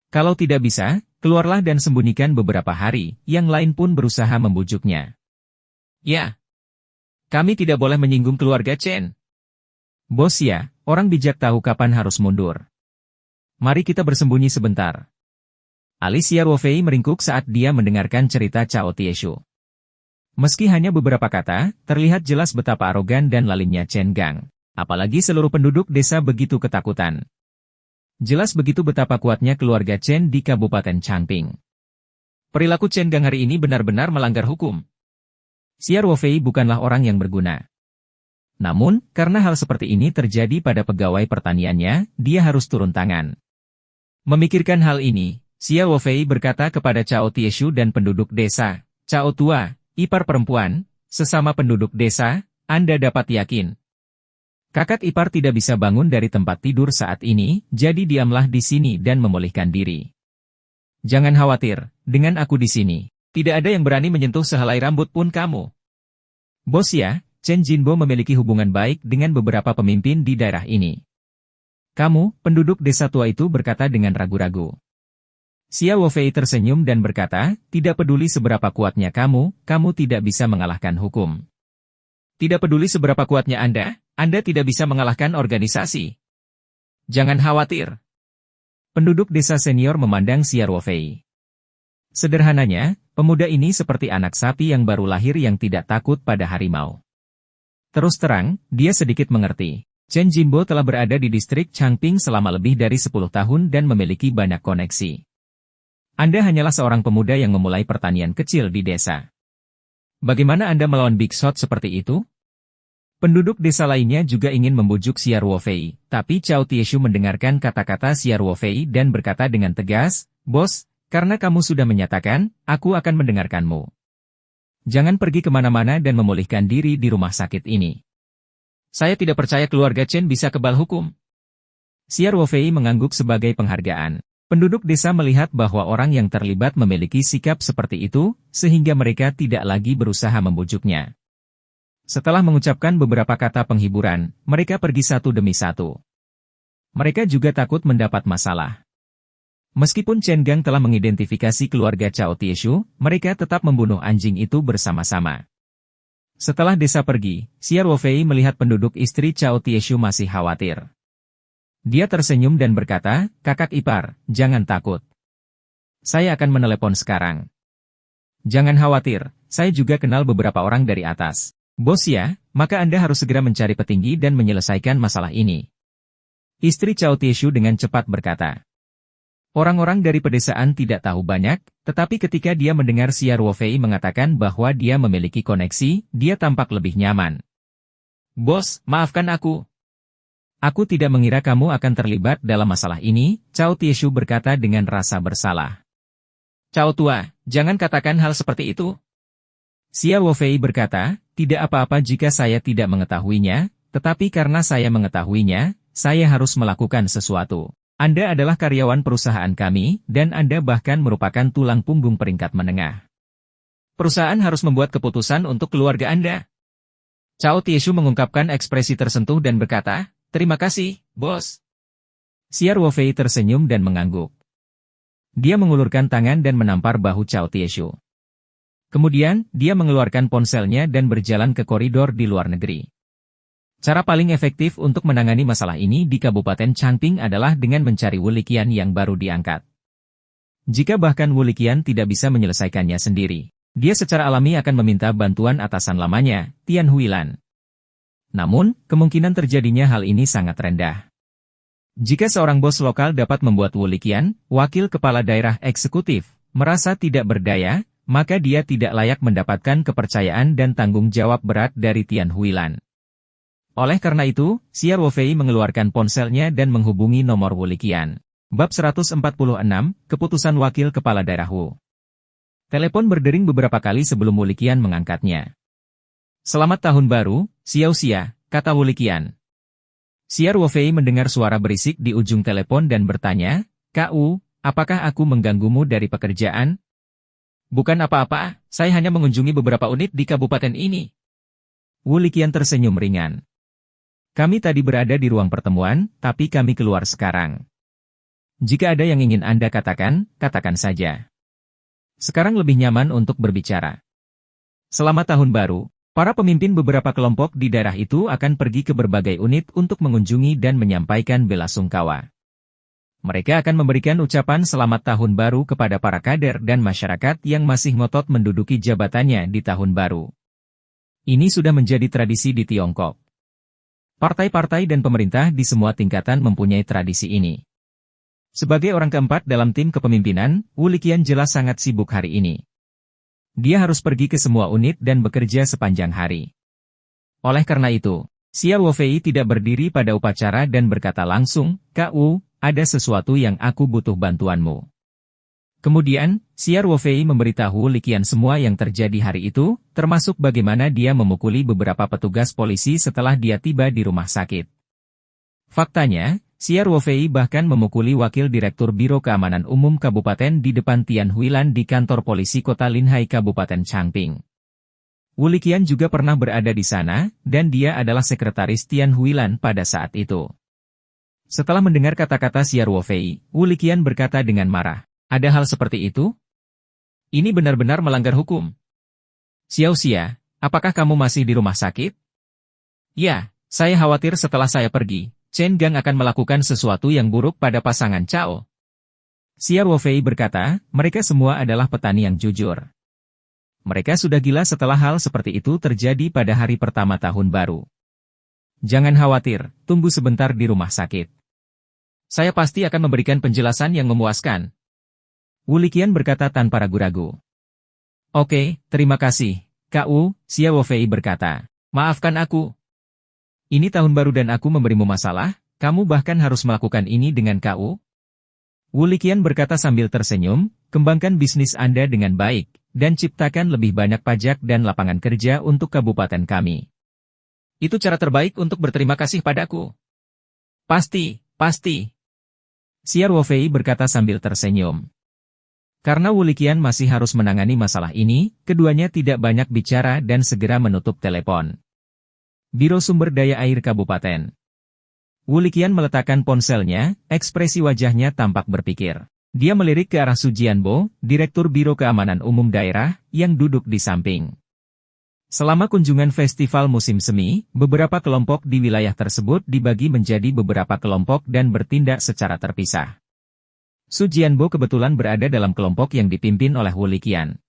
Kalau tidak bisa, keluarlah dan sembunyikan beberapa hari." Yang lain pun berusaha membujuknya. "Ya, kami tidak boleh menyinggung keluarga Chen. Bos Xia, orang bijak tahu kapan harus mundur. Mari kita bersembunyi sebentar." Alis Xia Ruofei meringkuk saat dia mendengarkan cerita Cao Tieshu. Meski hanya beberapa kata, terlihat jelas betapa arogan dan lalinnya Chen Gang. Apalagi seluruh penduduk desa begitu ketakutan. Jelas begitu betapa kuatnya keluarga Chen di Kabupaten Changping. Perilaku Chen Gang hari ini benar-benar melanggar hukum. Xia Ruofei bukanlah orang yang berguna. Namun, karena hal seperti ini terjadi pada pegawai pertaniannya, dia harus turun tangan. Memikirkan hal ini, Xia Ruofei berkata kepada Cao Tieshu dan penduduk desa, "Cao tua, ipar perempuan, sesama penduduk desa, Anda dapat yakin. Kakak ipar tidak bisa bangun dari tempat tidur saat ini, jadi diamlah di sini dan memulihkan diri. Jangan khawatir, dengan aku di sini, tidak ada yang berani menyentuh sehelai rambut pun kamu." Bos ya, Chen Jinbo memiliki hubungan baik dengan beberapa pemimpin di daerah ini. "Kamu, penduduk desa tua itu," berkata dengan ragu-ragu. Xia Ruofei tersenyum dan berkata, "Tidak peduli seberapa kuatnya kamu tidak bisa mengalahkan hukum. Tidak peduli seberapa kuatnya Anda tidak bisa mengalahkan organisasi. Jangan khawatir." Penduduk desa senior memandang Xia Ruofei. Sederhananya, pemuda ini seperti anak sapi yang baru lahir yang tidak takut pada harimau. Terus terang, dia sedikit mengerti. Chen Jinbo telah berada di distrik Changping selama lebih dari 10 tahun dan memiliki banyak koneksi. Anda hanyalah seorang pemuda yang memulai pertanian kecil di desa. Bagaimana Anda melawan Big Shot seperti itu? Penduduk desa lainnya juga ingin membujuk Xia Ruofei, tapi Cao Tieshu mendengarkan kata-kata Xia Ruofei dan berkata dengan tegas, "Bos, karena kamu sudah menyatakan, aku akan mendengarkanmu. Jangan pergi kemana-mana dan memulihkan diri di rumah sakit ini. Saya tidak percaya keluarga Chen bisa kebal hukum." Xia Ruofei mengangguk sebagai penghargaan. Penduduk desa melihat bahwa orang yang terlibat memiliki sikap seperti itu, sehingga mereka tidak lagi berusaha membujuknya. Setelah mengucapkan beberapa kata penghiburan, mereka pergi satu demi satu. Mereka juga takut mendapat masalah. Meskipun Chen Gang telah mengidentifikasi keluarga Cao Tieshu, mereka tetap membunuh anjing itu bersama-sama. Setelah desa pergi, Xia Ruofei melihat penduduk istri Cao Tieshu masih khawatir. Dia tersenyum dan berkata, "Kakak ipar, jangan takut. Saya akan menelepon sekarang. Jangan khawatir, saya juga kenal beberapa orang dari atas. Bos ya, maka Anda harus segera mencari petinggi dan menyelesaikan masalah ini." Istri Cao Tieshu dengan cepat berkata. Orang-orang dari pedesaan tidak tahu banyak, tetapi ketika dia mendengar Xia Ruofei mengatakan bahwa dia memiliki koneksi, dia tampak lebih nyaman. "Bos, maafkan aku. Aku tidak mengira kamu akan terlibat dalam masalah ini," Cao Tieshu berkata dengan rasa bersalah. "Cao tua, jangan katakan hal seperti itu." Xia Ruofei berkata, "Tidak apa-apa jika saya tidak mengetahuinya, tetapi karena saya mengetahuinya, saya harus melakukan sesuatu. Anda adalah karyawan perusahaan kami, dan Anda bahkan merupakan tulang punggung peringkat menengah. Perusahaan harus membuat keputusan untuk keluarga Anda." Cao Tieshu mengungkapkan ekspresi tersentuh dan berkata, terima kasih, bos. Siar Wofei tersenyum dan mengangguk. Dia mengulurkan tangan dan menampar bahu Cao Tieshu. Kemudian, dia mengeluarkan ponselnya dan berjalan ke koridor di luar negeri. Cara paling efektif untuk menangani masalah ini di Kabupaten Changping adalah dengan mencari Wu Liqian yang baru diangkat. Jika bahkan Wu Liqian tidak bisa menyelesaikannya sendiri, dia secara alami akan meminta bantuan atasan lamanya, Tian Huilan. Namun, kemungkinan terjadinya hal ini sangat rendah. Jika seorang bos lokal dapat membuat Wu Liqian, wakil kepala daerah eksekutif, merasa tidak berdaya, maka dia tidak layak mendapatkan kepercayaan dan tanggung jawab berat dari Tian Huilan. Oleh karena itu, Siar Wofei mengeluarkan ponselnya dan menghubungi nomor Wu Liqian. Bab 146, Keputusan Wakil Kepala Daerah Wu. Telepon berdering beberapa kali sebelum Wu Liqian mengangkatnya. Selamat Tahun Baru, Xiao Xia, kata Wu Liqian. Siar Wofei mendengar suara berisik di ujung telepon dan bertanya, Kak Wu, apakah aku mengganggumu dari pekerjaan? Bukan apa-apa, saya hanya mengunjungi beberapa unit di kabupaten ini. Wu Liqian tersenyum ringan. Kami tadi berada di ruang pertemuan, tapi kami keluar sekarang. Jika ada yang ingin Anda katakan, katakan saja. Sekarang lebih nyaman untuk berbicara. Selamat Tahun Baru, para pemimpin beberapa kelompok di daerah itu akan pergi ke berbagai unit untuk mengunjungi dan menyampaikan belasungkawa. Mereka akan memberikan ucapan Selamat Tahun Baru kepada para kader dan masyarakat yang masih ngotot menduduki jabatannya di Tahun Baru. Ini sudah menjadi tradisi di Tiongkok. Partai-partai dan pemerintah di semua tingkatan mempunyai tradisi ini. Sebagai orang keempat dalam tim kepemimpinan, Wu Liqian jelas sangat sibuk hari ini. Dia harus pergi ke semua unit dan bekerja sepanjang hari. Oleh karena itu, Siar Wofei tidak berdiri pada upacara dan berkata langsung, Kak Wu, ada sesuatu yang aku butuh bantuanmu. Kemudian, Siar Wofei memberitahu Wu Liqian semua yang terjadi hari itu, termasuk bagaimana dia memukuli beberapa petugas polisi setelah dia tiba di rumah sakit. Faktanya, Siar Wofei bahkan memukuli Wakil Direktur Biro Keamanan Umum Kabupaten di depan Tian Huilan di kantor polisi kota Linhai Kabupaten Changping. Wu Liqian juga pernah berada di sana, dan dia adalah sekretaris Tian Huilan pada saat itu. Setelah mendengar kata-kata Siar Wofei, Wu Liqian berkata dengan marah, ada hal seperti itu? Ini benar-benar melanggar hukum. Xiao Xia, apakah kamu masih di rumah sakit? Ya, saya khawatir setelah saya pergi, Chen Gang akan melakukan sesuatu yang buruk pada pasangan Cao. Siar Wofei berkata, mereka semua adalah petani yang jujur. Mereka sudah gila setelah hal seperti itu terjadi pada hari pertama tahun baru. Jangan khawatir, tunggu sebentar di rumah sakit. Saya pasti akan memberikan penjelasan yang memuaskan. Wu Liqian berkata tanpa ragu-ragu. Oke, terima kasih, Kak Wu, Siar Wofei berkata. Maafkan aku. Ini tahun baru dan aku memberimu masalah, kamu bahkan harus melakukan ini dengan Kak Wu? Wu Liqian berkata sambil tersenyum, kembangkan bisnis Anda dengan baik, dan ciptakan lebih banyak pajak dan lapangan kerja untuk kabupaten kami. Itu cara terbaik untuk berterima kasih padaku. Pasti, pasti. Siar Wofei berkata sambil tersenyum. Karena Wu Liqian masih harus menangani masalah ini, keduanya tidak banyak bicara dan segera menutup telepon. Biro Sumber Daya Air Kabupaten. Wu Liqian meletakkan ponselnya, ekspresi wajahnya tampak berpikir. Dia melirik ke arah Su Jianbo, Direktur Biro Keamanan Umum Daerah, yang duduk di samping. Selama kunjungan festival musim semi, beberapa kelompok di wilayah tersebut dibagi menjadi beberapa kelompok dan bertindak secara terpisah. Su Jianbo kebetulan berada dalam kelompok yang dipimpin oleh Wu Liqian.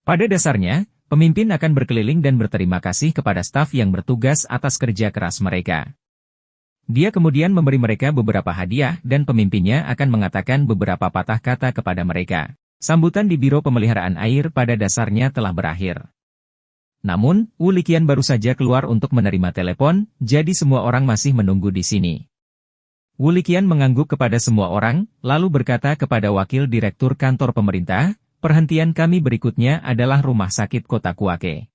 Pada dasarnya, pemimpin akan berkeliling dan berterima kasih kepada staf yang bertugas atas kerja keras mereka. Dia kemudian memberi mereka beberapa hadiah dan pemimpinnya akan mengatakan beberapa patah kata kepada mereka. Sambutan di Biro Pemeliharaan Air pada dasarnya telah berakhir. Namun, Wu Liqian baru saja keluar untuk menerima telepon, jadi semua orang masih menunggu di sini. Wu Liqian mengangguk kepada semua orang, lalu berkata kepada Wakil Direktur Kantor Pemerintah, perhentian kami berikutnya adalah Rumah Sakit Kota Kuake.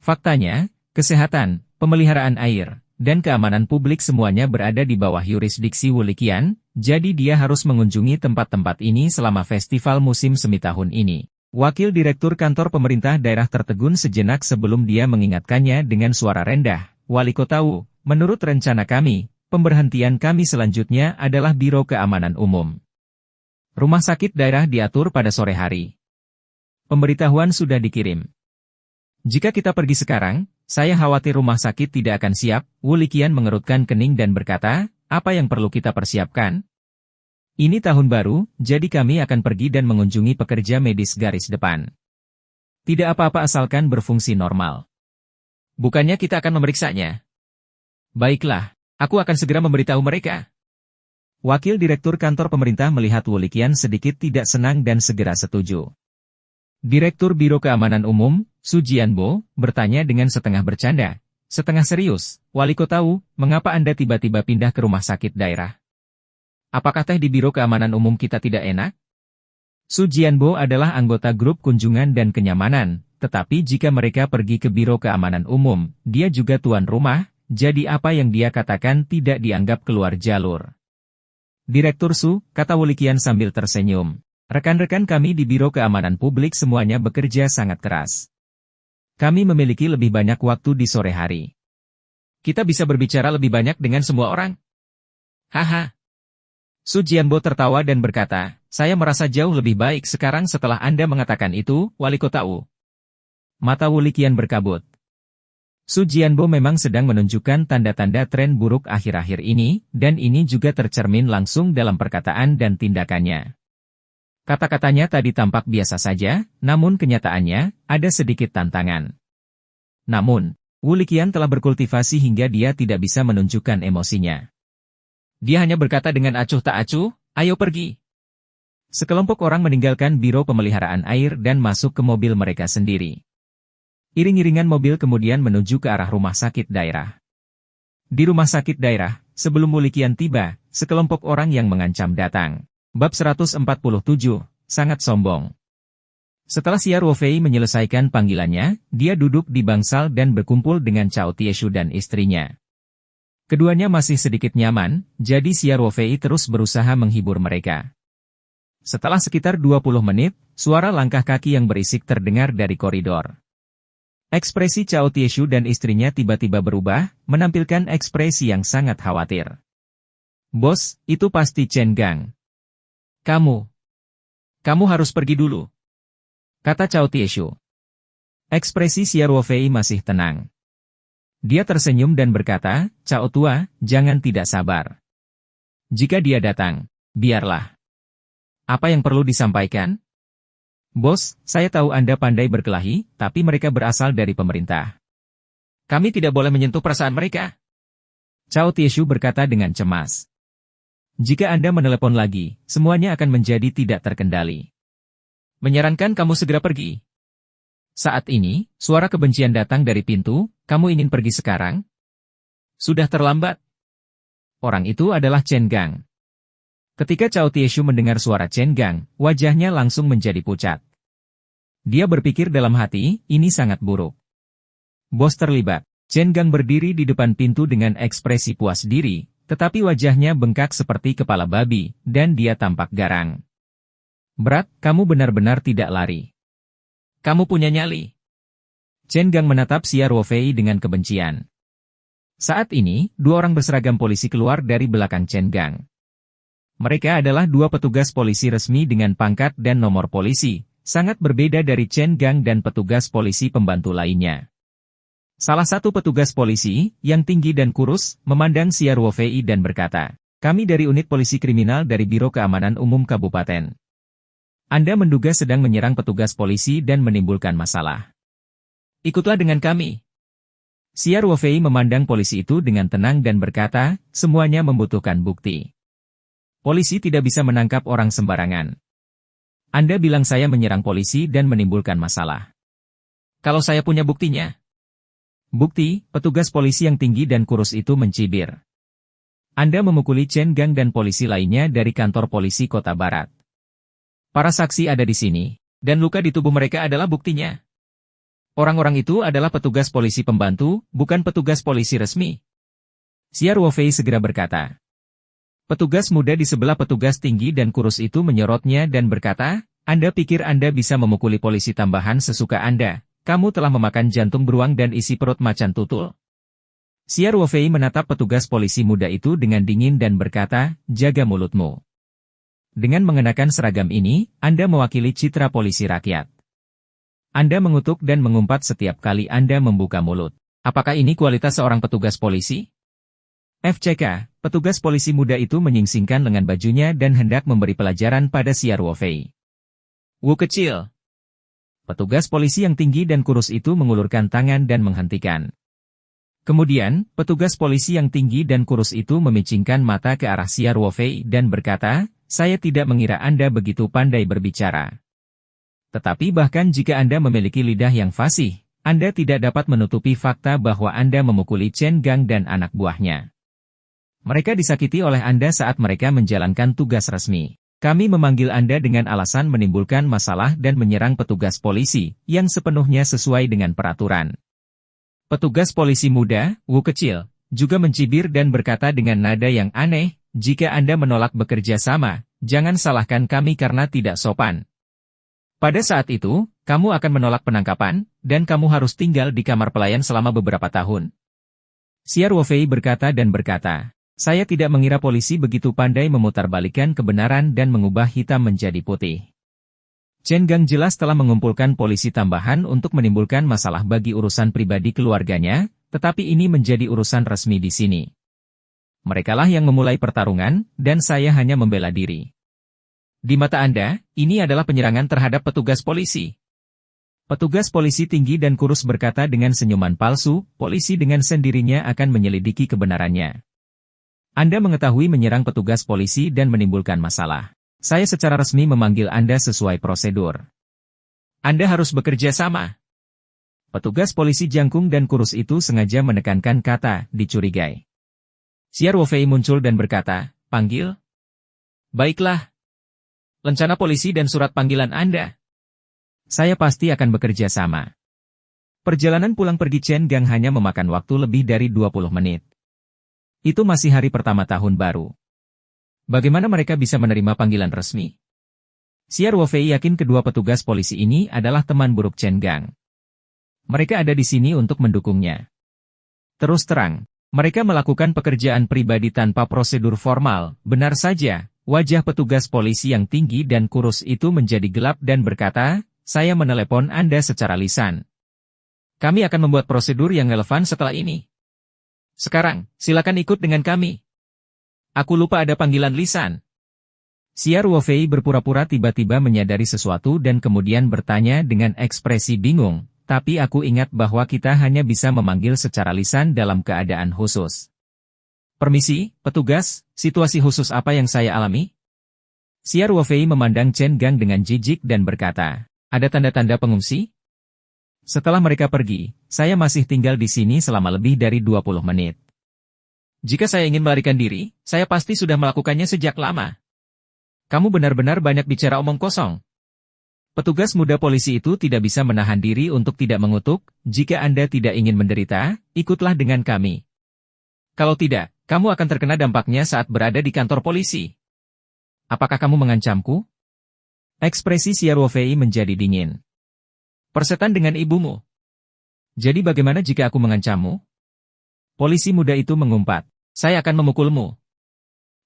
Faktanya, kesehatan, pemeliharaan air, dan keamanan publik semuanya berada di bawah yurisdiksi Wu Liqian, jadi dia harus mengunjungi tempat-tempat ini selama festival musim semi tahun ini. Wakil Direktur Kantor Pemerintah Daerah tertegun sejenak sebelum dia mengingatkannya dengan suara rendah, Wali Kota Wu, menurut rencana kami, pemberhentian kami selanjutnya adalah Biro Keamanan Umum. Rumah sakit daerah diatur pada sore hari. Pemberitahuan sudah dikirim. Jika kita pergi sekarang, saya khawatir rumah sakit tidak akan siap. Wu Liqian mengerutkan kening dan berkata, apa yang perlu kita persiapkan? Ini tahun baru, jadi kami akan pergi dan mengunjungi pekerja medis garis depan. Tidak apa-apa asalkan berfungsi normal. Bukannya kita akan memeriksanya. Baiklah, aku akan segera memberitahu mereka. Wakil Direktur Kantor Pemerintah melihat Wu Liqian sedikit tidak senang dan segera setuju. Direktur Biro Keamanan Umum, Su Jianbo, bertanya dengan setengah bercanda, setengah serius, Wali Kota Wu, mengapa Anda tiba-tiba pindah ke rumah sakit daerah? Apakah teh di Biro Keamanan Umum kita tidak enak? Su Jianbo adalah anggota grup kunjungan dan kenyamanan, tetapi jika mereka pergi ke Biro Keamanan Umum, dia juga tuan rumah, jadi apa yang dia katakan tidak dianggap keluar jalur. Direktur Su, kata Wu Liqian sambil tersenyum. Rekan-rekan kami di Biro Keamanan Publik semuanya bekerja sangat keras. Kami memiliki lebih banyak waktu di sore hari. Kita bisa berbicara lebih banyak dengan semua orang. Haha. Su Jianbo tertawa dan berkata, saya merasa jauh lebih baik sekarang setelah Anda mengatakan itu, Wali Kota Wu. Mata Wu Liqian berkabut. Su Jianbo memang sedang menunjukkan tanda-tanda tren buruk akhir-akhir ini, dan ini juga tercermin langsung dalam perkataan dan tindakannya. Kata-katanya tadi tampak biasa saja, namun kenyataannya, ada sedikit tantangan. Namun, Wu Liqian telah berkultivasi hingga dia tidak bisa menunjukkan emosinya. Dia hanya berkata dengan acuh tak acuh, ayo pergi. Sekelompok orang meninggalkan Biro Pemeliharaan Air dan masuk ke mobil mereka sendiri. Iring-iringan mobil kemudian menuju ke arah rumah sakit daerah. Di rumah sakit daerah, sebelum Wu Liqian tiba, sekelompok orang yang mengancam datang. Bab 147, sangat sombong. Setelah Xia Ruofei menyelesaikan panggilannya, dia duduk di bangsal dan berkumpul dengan Cao Tieshu dan istrinya. Keduanya masih sedikit nyaman, jadi Xia Ruofei terus berusaha menghibur mereka. Setelah sekitar 20 menit, suara langkah kaki yang berisik terdengar dari koridor. Ekspresi Cao Tieshu dan istrinya tiba-tiba berubah, menampilkan ekspresi yang sangat khawatir. Bos, itu pasti Chen Gang. Kamu harus pergi dulu, kata Cao Tieshu. Ekspresi Xia Ruofei masih tenang. Dia tersenyum dan berkata, Cao Tua, jangan tidak sabar. Jika dia datang, biarlah. Apa yang perlu disampaikan? Bos, saya tahu Anda pandai berkelahi, tapi mereka berasal dari pemerintah. Kami tidak boleh menyentuh perasaan mereka. Cao Tieshu berkata dengan cemas. Jika Anda menelepon lagi, semuanya akan menjadi tidak terkendali. Menyarankan kamu segera pergi. Saat ini, suara kebencian datang dari pintu, kamu ingin pergi sekarang? Sudah terlambat. Orang itu adalah Chen Gang. Ketika Cao Tieshu mendengar suara Chen Gang, wajahnya langsung menjadi pucat. Dia berpikir dalam hati, ini sangat buruk. Bos terlibat. Chen Gang berdiri di depan pintu dengan ekspresi puas diri, tetapi wajahnya bengkak seperti kepala babi, dan dia tampak garang. Berat, kamu benar-benar tidak lari. Kamu punya nyali. Chen Gang menatap Xia Ruofei dengan kebencian. Saat ini, dua orang berseragam polisi keluar dari belakang Chen Gang. Mereka adalah dua petugas polisi resmi dengan pangkat dan nomor polisi, sangat berbeda dari Chen Gang dan petugas polisi pembantu lainnya. Salah satu petugas polisi, yang tinggi dan kurus, memandang Xia Ruofei dan berkata, kami dari unit polisi kriminal dari Biro Keamanan Umum Kabupaten. Anda menduga sedang menyerang petugas polisi dan menimbulkan masalah. Ikutlah dengan kami. Xia Ruofei memandang polisi itu dengan tenang dan berkata, semuanya membutuhkan bukti. Polisi tidak bisa menangkap orang sembarangan. Anda bilang saya menyerang polisi dan menimbulkan masalah. Kalau saya punya buktinya. Bukti, petugas polisi yang tinggi dan kurus itu mencibir. Anda memukuli Chen Gang dan polisi lainnya dari kantor polisi Kota Barat. Para saksi ada di sini, dan luka di tubuh mereka adalah buktinya. Orang-orang itu adalah petugas polisi pembantu, bukan petugas polisi resmi. Xia Ruofei segera berkata. Petugas muda di sebelah petugas tinggi dan kurus itu menyorotnya dan berkata, Anda pikir Anda bisa memukuli polisi tambahan sesuka Anda? Kamu telah memakan jantung beruang dan isi perut macan tutul. Xia Ruofei menatap petugas polisi muda itu dengan dingin dan berkata, jaga mulutmu. Dengan mengenakan seragam ini, Anda mewakili citra polisi rakyat. Anda mengutuk dan mengumpat setiap kali Anda membuka mulut. Apakah ini kualitas seorang petugas polisi? FCK, petugas polisi muda itu menyingsingkan lengan bajunya dan hendak memberi pelajaran pada Xia Ruofei. Wu kecil. Petugas polisi yang tinggi dan kurus itu mengulurkan tangan dan menghentikan. Kemudian, petugas polisi yang tinggi dan kurus itu memicingkan mata ke arah Xia Ruofei dan berkata, saya tidak mengira Anda begitu pandai berbicara. Tetapi bahkan jika Anda memiliki lidah yang fasih, Anda tidak dapat menutupi fakta bahwa Anda memukuli Chen Gang dan anak buahnya. Mereka disakiti oleh Anda saat mereka menjalankan tugas resmi. Kami memanggil Anda dengan alasan menimbulkan masalah dan menyerang petugas polisi, yang sepenuhnya sesuai dengan peraturan. Petugas polisi muda, Wu kecil, juga mencibir dan berkata dengan nada yang aneh, jika Anda menolak bekerja sama, jangan salahkan kami karena tidak sopan. Pada saat itu, kamu akan menolak penangkapan, dan kamu harus tinggal di kamar pelayan selama beberapa tahun. Xia Ruofei berkata, saya tidak mengira polisi begitu pandai memutarbalikkan kebenaran dan mengubah hitam menjadi putih. Chen Gang jelas telah mengumpulkan polisi tambahan untuk menimbulkan masalah bagi urusan pribadi keluarganya, tetapi ini menjadi urusan resmi di sini. Merekalah yang memulai pertarungan, dan saya hanya membela diri. Di mata Anda, ini adalah penyerangan terhadap petugas polisi. Petugas polisi tinggi dan kurus berkata dengan senyuman palsu, polisi dengan sendirinya akan menyelidiki kebenarannya. Anda mengetahui menyerang petugas polisi dan menimbulkan masalah. Saya secara resmi memanggil Anda sesuai prosedur. Anda harus bekerja sama. Petugas polisi jangkung dan kurus itu sengaja menekankan kata, dicurigai. Xia Ruofei muncul dan berkata, panggil? Baiklah. Lencana polisi dan surat panggilan Anda. Saya pasti akan bekerja sama. Perjalanan pulang pergi Chen Gang hanya memakan waktu lebih dari 20 menit. Itu masih hari pertama tahun baru. Bagaimana mereka bisa menerima panggilan resmi? Xia Ruofei yakin kedua petugas polisi ini adalah teman buruk Chen Gang. Mereka ada di sini untuk mendukungnya. Terus terang, mereka melakukan pekerjaan pribadi tanpa prosedur formal. Benar saja, wajah petugas polisi yang tinggi dan kurus itu menjadi gelap dan berkata, saya menelepon Anda secara lisan. Kami akan membuat prosedur yang relevan setelah ini. Sekarang, silakan ikut dengan kami. Aku lupa ada panggilan lisan. Xia Ruofei berpura-pura tiba-tiba menyadari sesuatu dan kemudian bertanya dengan ekspresi bingung, tapi aku ingat bahwa kita hanya bisa memanggil secara lisan dalam keadaan khusus. Permisi, petugas, situasi khusus apa yang saya alami? Xia Ruofei memandang Chen Gang dengan jijik dan berkata, ada tanda-tanda pengungsi? Setelah mereka pergi, saya masih tinggal di sini selama lebih dari 20 menit. Jika saya ingin melarikan diri, saya pasti sudah melakukannya sejak lama. Kamu benar-benar banyak bicara omong kosong. Petugas muda polisi itu tidak bisa menahan diri untuk tidak mengutuk, jika Anda tidak ingin menderita, ikutlah dengan kami. Kalau tidak, kamu akan terkena dampaknya saat berada di kantor polisi. Apakah kamu mengancamku? Ekspresi Xia Ruofei menjadi dingin. Persetan dengan ibumu. Jadi bagaimana jika aku mengancammu? Polisi muda itu mengumpat. Saya akan memukulmu.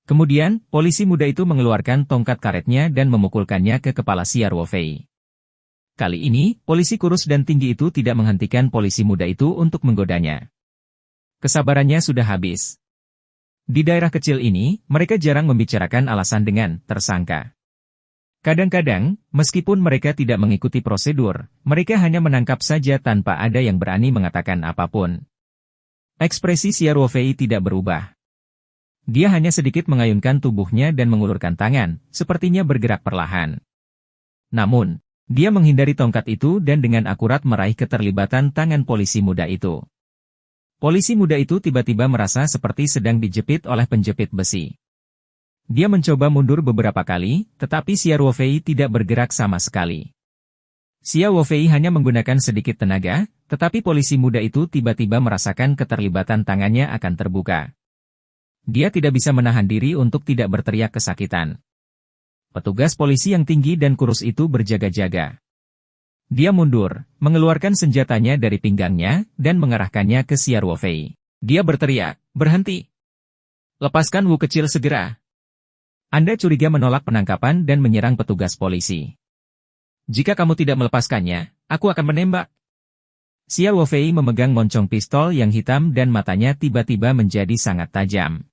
Kemudian, polisi muda itu mengeluarkan tongkat karetnya dan memukulkannya ke kepala Xia Ruofei. Kali ini, polisi kurus dan tinggi itu tidak menghentikan polisi muda itu untuk menggodanya. Kesabarannya sudah habis. Di daerah kecil ini, mereka jarang membicarakan alasan dengan tersangka. Kadang-kadang, meskipun mereka tidak mengikuti prosedur, mereka hanya menangkap saja tanpa ada yang berani mengatakan apapun. Ekspresi Xia Ruofei tidak berubah. Dia hanya sedikit mengayunkan tubuhnya dan mengulurkan tangan, sepertinya bergerak perlahan. Namun, dia menghindari tongkat itu dan dengan akurat meraih keterlibatan tangan polisi muda itu. Polisi muda itu tiba-tiba merasa seperti sedang dijepit oleh penjepit besi. Dia mencoba mundur beberapa kali, tetapi Xia Ruofei tidak bergerak sama sekali. Xia Ruofei hanya menggunakan sedikit tenaga, tetapi polisi muda itu tiba-tiba merasakan keterlibatan tangannya akan terbuka. Dia tidak bisa menahan diri untuk tidak berteriak kesakitan. Petugas polisi yang tinggi dan kurus itu berjaga-jaga. Dia mundur, mengeluarkan senjatanya dari pinggangnya, dan mengarahkannya ke Xia Ruofei. Dia berteriak, "Berhenti! Lepaskan Wu kecil segera! Anda curiga menolak penangkapan dan menyerang petugas polisi. Jika kamu tidak melepaskannya, aku akan menembak." Xia Wofei memegang moncong pistol yang hitam dan matanya tiba-tiba menjadi sangat tajam.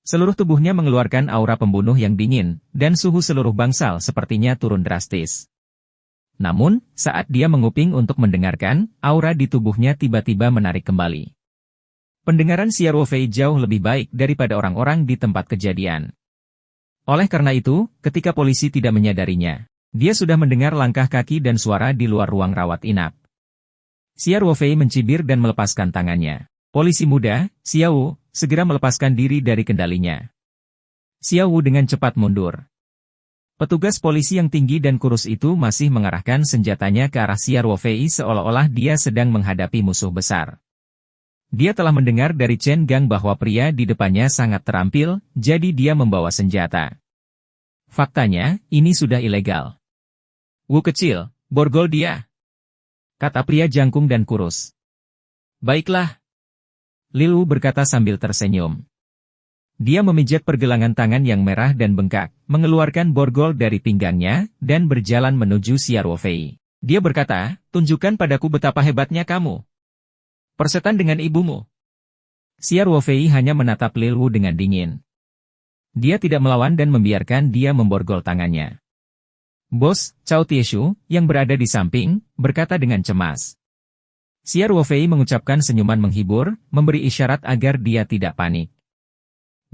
Seluruh tubuhnya mengeluarkan aura pembunuh yang dingin, dan suhu seluruh bangsal sepertinya turun drastis. Namun, saat dia menguping untuk mendengarkan, aura di tubuhnya tiba-tiba menarik kembali. Pendengaran Xia Wofei jauh lebih baik daripada orang-orang di tempat kejadian. Oleh karena itu, ketika polisi tidak menyadarinya, dia sudah mendengar langkah kaki dan suara di luar ruang rawat inap. Xia Wofei mencibir dan melepaskan tangannya. "Polisi muda, Xiao, segera melepaskan diri dari kendalinya." Xiao dengan cepat mundur. Petugas polisi yang tinggi dan kurus itu masih mengarahkan senjatanya ke arah Xia Wofei seolah-olah dia sedang menghadapi musuh besar. Dia telah mendengar dari Chen Gang bahwa pria di depannya sangat terampil, jadi dia membawa senjata. Faktanya, ini sudah ilegal. "Wu kecil, borgol dia," kata pria jangkung dan kurus. "Baiklah," Lil Wu berkata sambil tersenyum. Dia memijat pergelangan tangan yang merah dan bengkak, mengeluarkan borgol dari pinggangnya, dan berjalan menuju Xia Wofei. Dia berkata, "Tunjukkan padaku betapa hebatnya kamu. Persetan dengan ibumu." Xia Wofei hanya menatap Lil Wu dengan dingin. Dia tidak melawan dan membiarkan dia memborgol tangannya. Bos, Cao Tieshu, yang berada di samping, berkata dengan cemas. Xia Wofei mengucapkan senyuman menghibur, memberi isyarat agar dia tidak panik.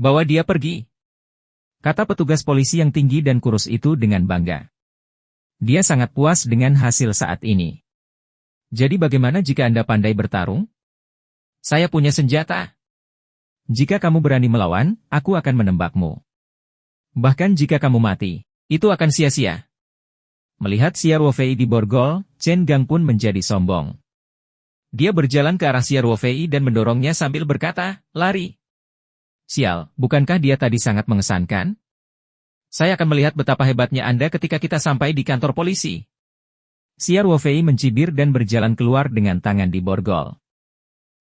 "Bawa dia pergi," kata petugas polisi yang tinggi dan kurus itu dengan bangga. Dia sangat puas dengan hasil saat ini. "Jadi bagaimana jika Anda pandai bertarung? Saya punya senjata. Jika kamu berani melawan, aku akan menembakmu. Bahkan jika kamu mati, itu akan sia-sia." Melihat Xia Wofei diborgol, Chen Gang pun menjadi sombong. Dia berjalan ke arah Xia Wofei dan mendorongnya sambil berkata, "Lari." "Sial, bukankah dia tadi sangat mengesankan? Saya akan melihat betapa hebatnya Anda ketika kita sampai di kantor polisi." Xia Wofei mencibir dan berjalan keluar dengan tangan diborgol.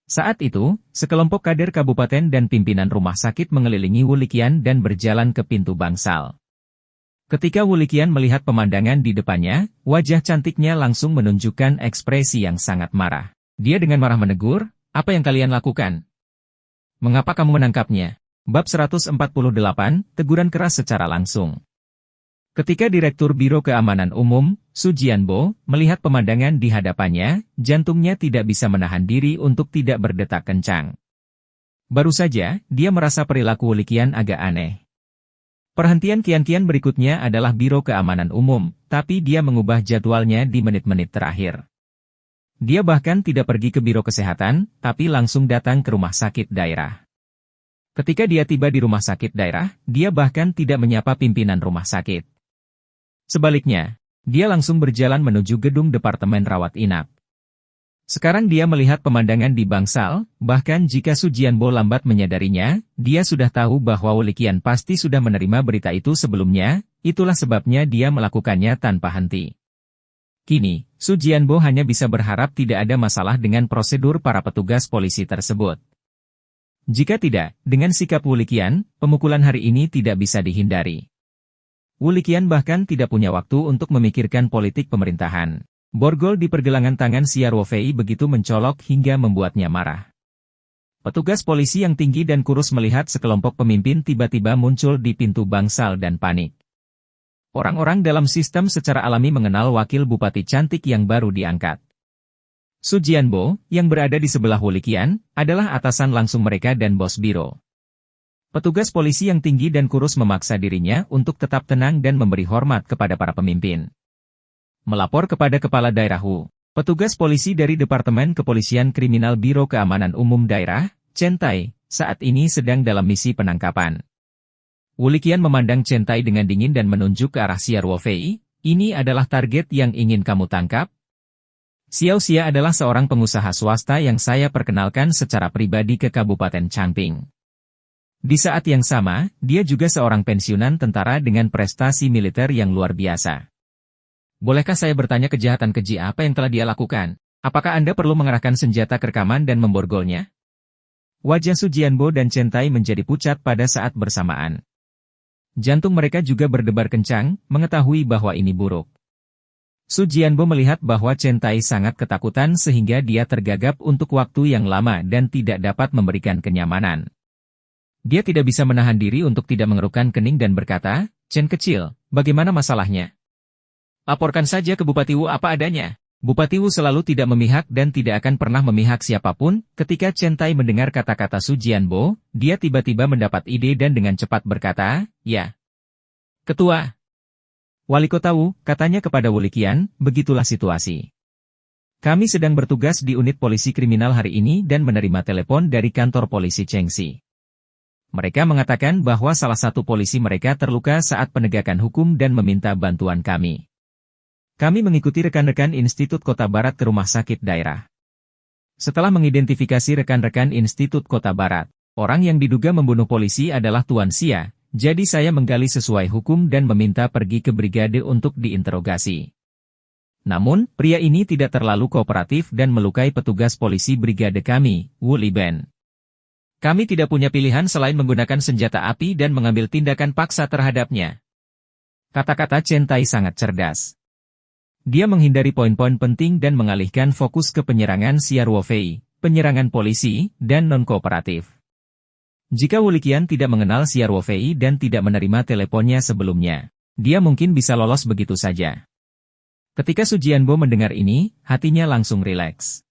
Saat itu, sekelompok kader kabupaten dan pimpinan rumah sakit mengelilingi Wu Liqian dan berjalan ke pintu bangsal. Ketika Wu Liqian melihat pemandangan di depannya, wajah cantiknya langsung menunjukkan ekspresi yang sangat marah. Dia dengan marah menegur, "Apa yang kalian lakukan? Mengapa kamu menangkapnya?" Bab 148, teguran keras secara langsung. Ketika Direktur Biro Keamanan Umum, Su Jianbo, melihat pemandangan di hadapannya, jantungnya tidak bisa menahan diri untuk tidak berdetak kencang. Baru saja, dia merasa perilaku Wu Liqian agak aneh. Perhentian kian-kian berikutnya adalah Biro Keamanan Umum, tapi dia mengubah jadwalnya di menit-menit terakhir. Dia bahkan tidak pergi ke Biro Kesehatan, tapi langsung datang ke rumah sakit daerah. Ketika dia tiba di rumah sakit daerah, dia bahkan tidak menyapa pimpinan rumah sakit. Sebaliknya, dia langsung berjalan menuju gedung Departemen Rawat Inap. Sekarang dia melihat pemandangan di bangsal, bahkan jika Su Jianbo lambat menyadarinya, dia sudah tahu bahwa Wu Liqian pasti sudah menerima berita itu sebelumnya, itulah sebabnya dia melakukannya tanpa henti. Kini, Su Jianbo hanya bisa berharap tidak ada masalah dengan prosedur para petugas polisi tersebut. Jika tidak, dengan sikap Wu Liqian, pemukulan hari ini tidak bisa dihindari. Wu Liqian bahkan tidak punya waktu untuk memikirkan politik pemerintahan. Borgol di pergelangan tangan Xia Wofei begitu mencolok hingga membuatnya marah. Petugas polisi yang tinggi dan kurus melihat sekelompok pemimpin tiba-tiba muncul di pintu bangsal dan panik. Orang-orang dalam sistem secara alami mengenal wakil bupati cantik yang baru diangkat. Su Jianbo, yang berada di sebelah Wu Liqian, adalah atasan langsung mereka dan bos biro. Petugas polisi yang tinggi dan kurus memaksa dirinya untuk tetap tenang dan memberi hormat kepada para pemimpin. Melapor kepada Kepala Daerah Wu, petugas polisi dari Departemen Kepolisian Kriminal Biro Keamanan Umum Daerah, Chen Tai, saat ini sedang dalam misi penangkapan. Wu Liqian memandang Chen Tai dengan dingin dan menunjuk ke arah Xia Wofei, "Ini adalah target yang ingin kamu tangkap?" Xiao Xia adalah seorang pengusaha swasta yang saya perkenalkan secara pribadi ke Kabupaten Changping. Di saat yang sama, dia juga seorang pensiunan tentara dengan prestasi militer yang luar biasa. Bolehkah saya bertanya kejahatan keji apa yang telah dia lakukan? Apakah Anda perlu mengerahkan senjata ke rekaman dan memborgolnya? Wajah Su Jianbo dan Chen Tai menjadi pucat pada saat bersamaan. Jantung mereka juga berdebar kencang, mengetahui bahwa ini buruk. Su Jianbo melihat bahwa Chen Tai sangat ketakutan sehingga dia tergagap untuk waktu yang lama dan tidak dapat memberikan kenyamanan. Dia tidak bisa menahan diri untuk tidak mengerutkan kening dan berkata, "Chen kecil, bagaimana masalahnya? Laporkan saja ke Bupati Wu apa adanya." Bupati Wu selalu tidak memihak dan tidak akan pernah memihak siapapun. Ketika Chen Tai mendengar kata-kata Su Jianbo, dia tiba-tiba mendapat ide dan dengan cepat berkata, "Ya. Ketua. Wali Kota Wu," katanya kepada Wu Liqian, "begitulah situasi. Kami sedang bertugas di unit polisi kriminal hari ini dan menerima telepon dari kantor polisi Chengxi. Mereka mengatakan bahwa salah satu polisi mereka terluka saat penegakan hukum dan meminta bantuan kami. Kami mengikuti rekan-rekan Institut Kota Barat ke rumah sakit daerah. Setelah mengidentifikasi rekan-rekan Institut Kota Barat, orang yang diduga membunuh polisi adalah Tuan Xia, jadi saya menggali sesuai hukum dan meminta pergi ke brigade untuk diinterogasi. Namun, pria ini tidak terlalu kooperatif dan melukai petugas polisi brigade kami, Wu Liben. Kami tidak punya pilihan selain menggunakan senjata api dan mengambil tindakan paksa terhadapnya." Kata-kata Chen Tai sangat cerdas. Dia menghindari poin-poin penting dan mengalihkan fokus ke penyerangan Xia Ruofei, penyerangan polisi, dan non-kooperatif. Jika Wu Liqian tidak mengenal Xia Ruofei dan tidak menerima teleponnya sebelumnya, dia mungkin bisa lolos begitu saja. Ketika Su Jianbo mendengar ini, hatinya langsung rileks.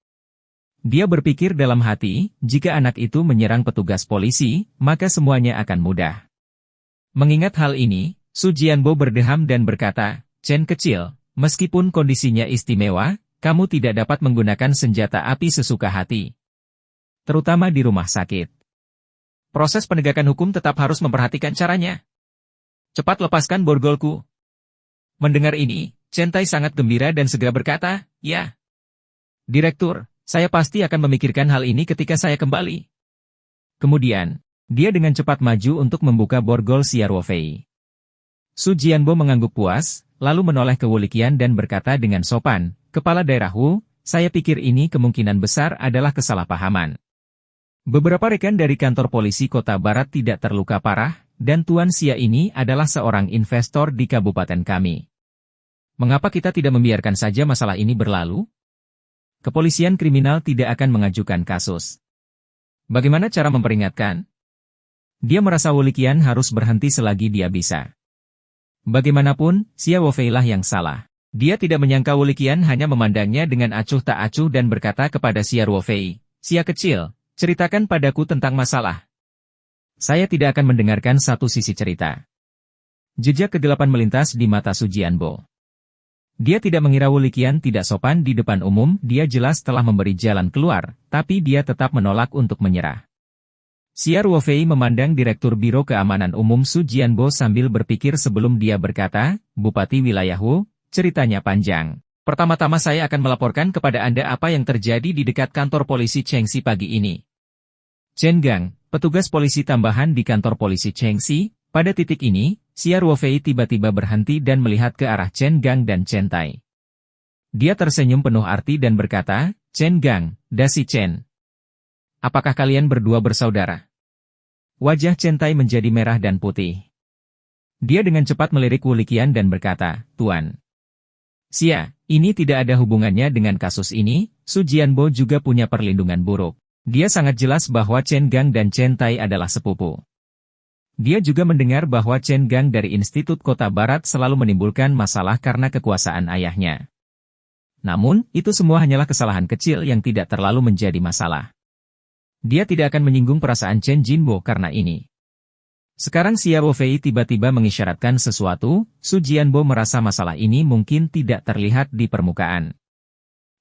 Dia berpikir dalam hati, jika anak itu menyerang petugas polisi, maka semuanya akan mudah. Mengingat hal ini, Su Jianbo berdeham dan berkata, "Chen kecil, meskipun kondisinya istimewa, kamu tidak dapat menggunakan senjata api sesuka hati. Terutama di rumah sakit. Proses penegakan hukum tetap harus memperhatikan caranya. Cepat lepaskan borgolku." Mendengar ini, Chen Tai sangat gembira dan segera berkata, "Ya, Direktur, saya pasti akan memikirkan hal ini ketika saya kembali." Kemudian, dia dengan cepat maju untuk membuka borgol Xia Ruofei. Su Jianbo mengangguk puas, lalu menoleh ke Wu Liqian dan berkata dengan sopan, "Kepala Daerah Wu, saya pikir ini kemungkinan besar adalah kesalahpahaman. Beberapa rekan dari kantor polisi Kota Barat tidak terluka parah, dan Tuan Xia ini adalah seorang investor di kabupaten kami. Mengapa kita tidak membiarkan saja masalah ini berlalu? Kepolisian kriminal tidak akan mengajukan kasus. Bagaimana cara memperingatkan?" Dia merasa Wu Liqian harus berhenti selagi dia bisa. Bagaimanapun, Xia Ruofei lah yang salah. Dia tidak menyangka Wu Liqian hanya memandangnya dengan acuh tak acuh dan berkata kepada Xia Ruofei, "Xia kecil, ceritakan padaku tentang masalah. Saya tidak akan mendengarkan satu sisi cerita." Jejak kegelapan melintas di mata Su Jianbo. Dia tidak mengira Wu Liqian tidak sopan di depan umum, dia jelas telah memberi jalan keluar, tapi dia tetap menolak untuk menyerah. Xia Ruofei memandang Direktur Biro Keamanan Umum Su Jianbo sambil berpikir sebelum dia berkata, "Bupati Wilayah Wu, ceritanya panjang. Pertama-tama saya akan melaporkan kepada Anda apa yang terjadi di dekat kantor polisi Chengxi pagi ini." Chen Gang, petugas polisi tambahan di kantor polisi Chengxi, pada titik ini, Xia Ruofei tiba-tiba berhenti dan melihat ke arah Chen Gang dan Chen Tai. Dia tersenyum penuh arti dan berkata, "Chen Gang, Dasi Chen. Apakah kalian berdua bersaudara?" Wajah Chen Tai menjadi merah dan putih. Dia dengan cepat melirik Wu Liqian dan berkata, "Tuan Xia, ini tidak ada hubungannya dengan kasus ini, Su Jianbo juga punya perlindungan buruk. Dia sangat jelas bahwa Chen Gang dan Chen Tai adalah sepupu. Dia juga mendengar bahwa Chen Gang dari Institut Kota Barat selalu menimbulkan masalah karena kekuasaan ayahnya. Namun, itu semua hanyalah kesalahan kecil yang tidak terlalu menjadi masalah. Dia tidak akan menyinggung perasaan Chen Jinbo karena ini." Sekarang Xia Ruofei tiba-tiba mengisyaratkan sesuatu, Su Jianbo merasa masalah ini mungkin tidak terlihat di permukaan.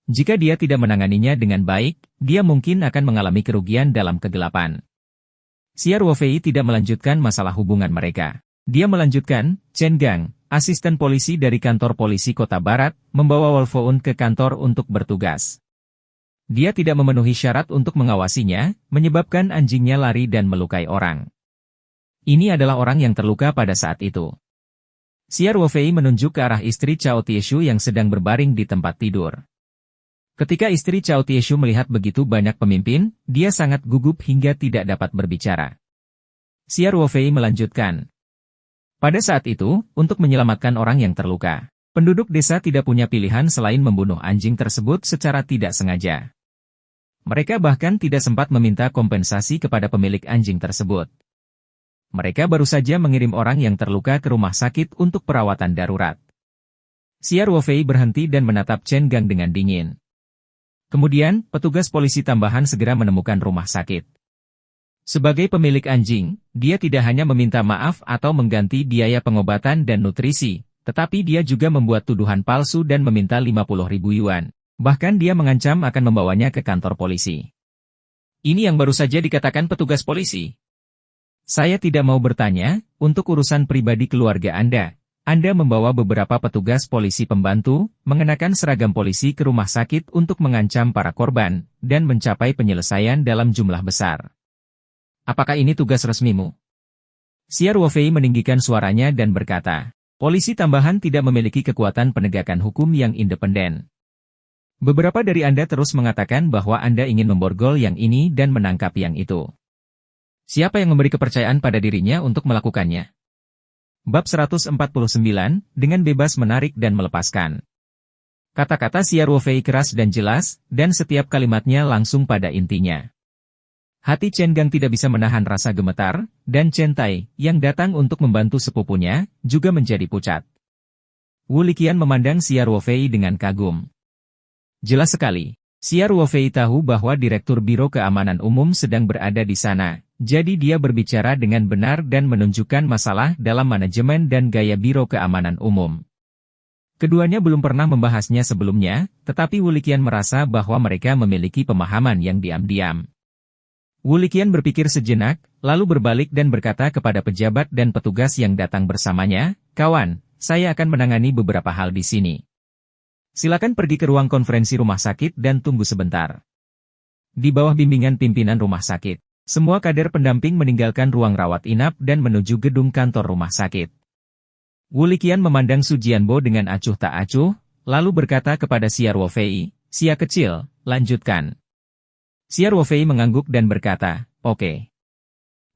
Jika dia tidak menanganinya dengan baik, dia mungkin akan mengalami kerugian dalam kegelapan. Xia Ruofei tidak melanjutkan masalah hubungan mereka. Dia melanjutkan, "Chen Gang, asisten polisi dari kantor polisi Kota Barat, membawa Wolfoun ke kantor untuk bertugas. Dia tidak memenuhi syarat untuk mengawasinya, menyebabkan anjingnya lari dan melukai orang. Ini adalah orang yang terluka pada saat itu." Xia Ruofei menunjuk ke arah istri Cao Tieshu yang sedang berbaring di tempat tidur. Ketika istri Cao Tieshu melihat begitu banyak pemimpin, dia sangat gugup hingga tidak dapat berbicara. Xia Ruofei melanjutkan. Pada saat itu, untuk menyelamatkan orang yang terluka, penduduk desa tidak punya pilihan selain membunuh anjing tersebut secara tidak sengaja. Mereka bahkan tidak sempat meminta kompensasi kepada pemilik anjing tersebut. Mereka baru saja mengirim orang yang terluka ke rumah sakit untuk perawatan darurat. Xia Ruofei berhenti dan menatap Chen Gang dengan dingin. Kemudian, petugas polisi tambahan segera menemukan rumah sakit. Sebagai pemilik anjing, dia tidak hanya meminta maaf atau mengganti biaya pengobatan dan nutrisi, tetapi dia juga membuat tuduhan palsu dan meminta 50.000 yuan. Bahkan dia mengancam akan membawanya ke kantor polisi. Ini yang baru saja dikatakan petugas polisi. Saya tidak mau bertanya, untuk urusan pribadi keluarga Anda membawa beberapa petugas polisi pembantu, mengenakan seragam polisi ke rumah sakit untuk mengancam para korban, dan mencapai penyelesaian dalam jumlah besar. Apakah ini tugas resmimu? Xia Ruofei meninggikan suaranya dan berkata, polisi tambahan tidak memiliki kekuatan penegakan hukum yang independen. Beberapa dari Anda terus mengatakan bahwa Anda ingin memborgol yang ini dan menangkap yang itu. Siapa yang memberi kepercayaan pada dirinya untuk melakukannya? Bab 149, dengan bebas menarik dan melepaskan. Kata-kata Xia Ruofei keras dan jelas, dan setiap kalimatnya langsung pada intinya. Hati Chen Gang tidak bisa menahan rasa gemetar, dan Chen Tai, yang datang untuk membantu sepupunya, juga menjadi pucat. Wu Liqian memandang Xia Ruofei dengan kagum. Jelas sekali, Xia Ruofei tahu bahwa Direktur Biro Keamanan Umum sedang berada di sana. Jadi dia berbicara dengan benar dan menunjukkan masalah dalam manajemen dan gaya Biro Keamanan Umum. Keduanya belum pernah membahasnya sebelumnya, tetapi Wu Liqian merasa bahwa mereka memiliki pemahaman yang diam-diam. Wu Liqian berpikir sejenak, lalu berbalik dan berkata kepada pejabat dan petugas yang datang bersamanya, kawan, saya akan menangani beberapa hal di sini. Silakan pergi ke ruang konferensi rumah sakit dan tunggu sebentar. Di bawah bimbingan pimpinan rumah sakit, semua kader pendamping meninggalkan ruang rawat inap dan menuju gedung kantor rumah sakit. Wu Liqian memandang Su Jianbo dengan acuh tak acuh, lalu berkata kepada Xia Ruofei, Xia kecil, lanjutkan. Xia Ruofei mengangguk dan berkata, oke.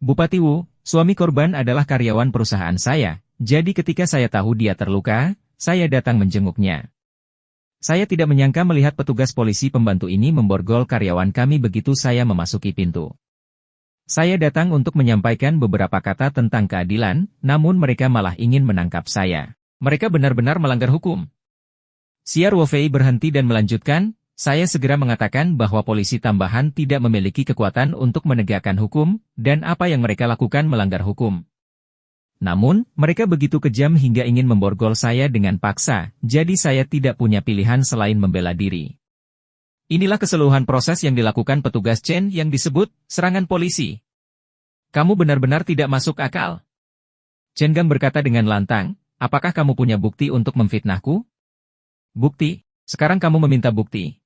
Bupati Wu, suami korban adalah karyawan perusahaan saya, jadi ketika saya tahu dia terluka, saya datang menjenguknya. Saya tidak menyangka melihat petugas polisi pembantu ini memborgol karyawan kami begitu saya memasuki pintu. Saya datang untuk menyampaikan beberapa kata tentang keadilan, namun mereka malah ingin menangkap saya. Mereka benar-benar melanggar hukum. Xia Ruofei berhenti dan melanjutkan, saya segera mengatakan bahwa polisi tambahan tidak memiliki kekuatan untuk menegakkan hukum, dan apa yang mereka lakukan melanggar hukum. Namun, mereka begitu kejam hingga ingin memborgol saya dengan paksa, jadi saya tidak punya pilihan selain membela diri. Inilah keseluruhan proses yang dilakukan petugas Chen yang disebut serangan polisi. Kamu benar-benar tidak masuk akal. Chen Gang berkata dengan lantang, apakah kamu punya bukti untuk memfitnahku? Bukti? Sekarang kamu meminta bukti.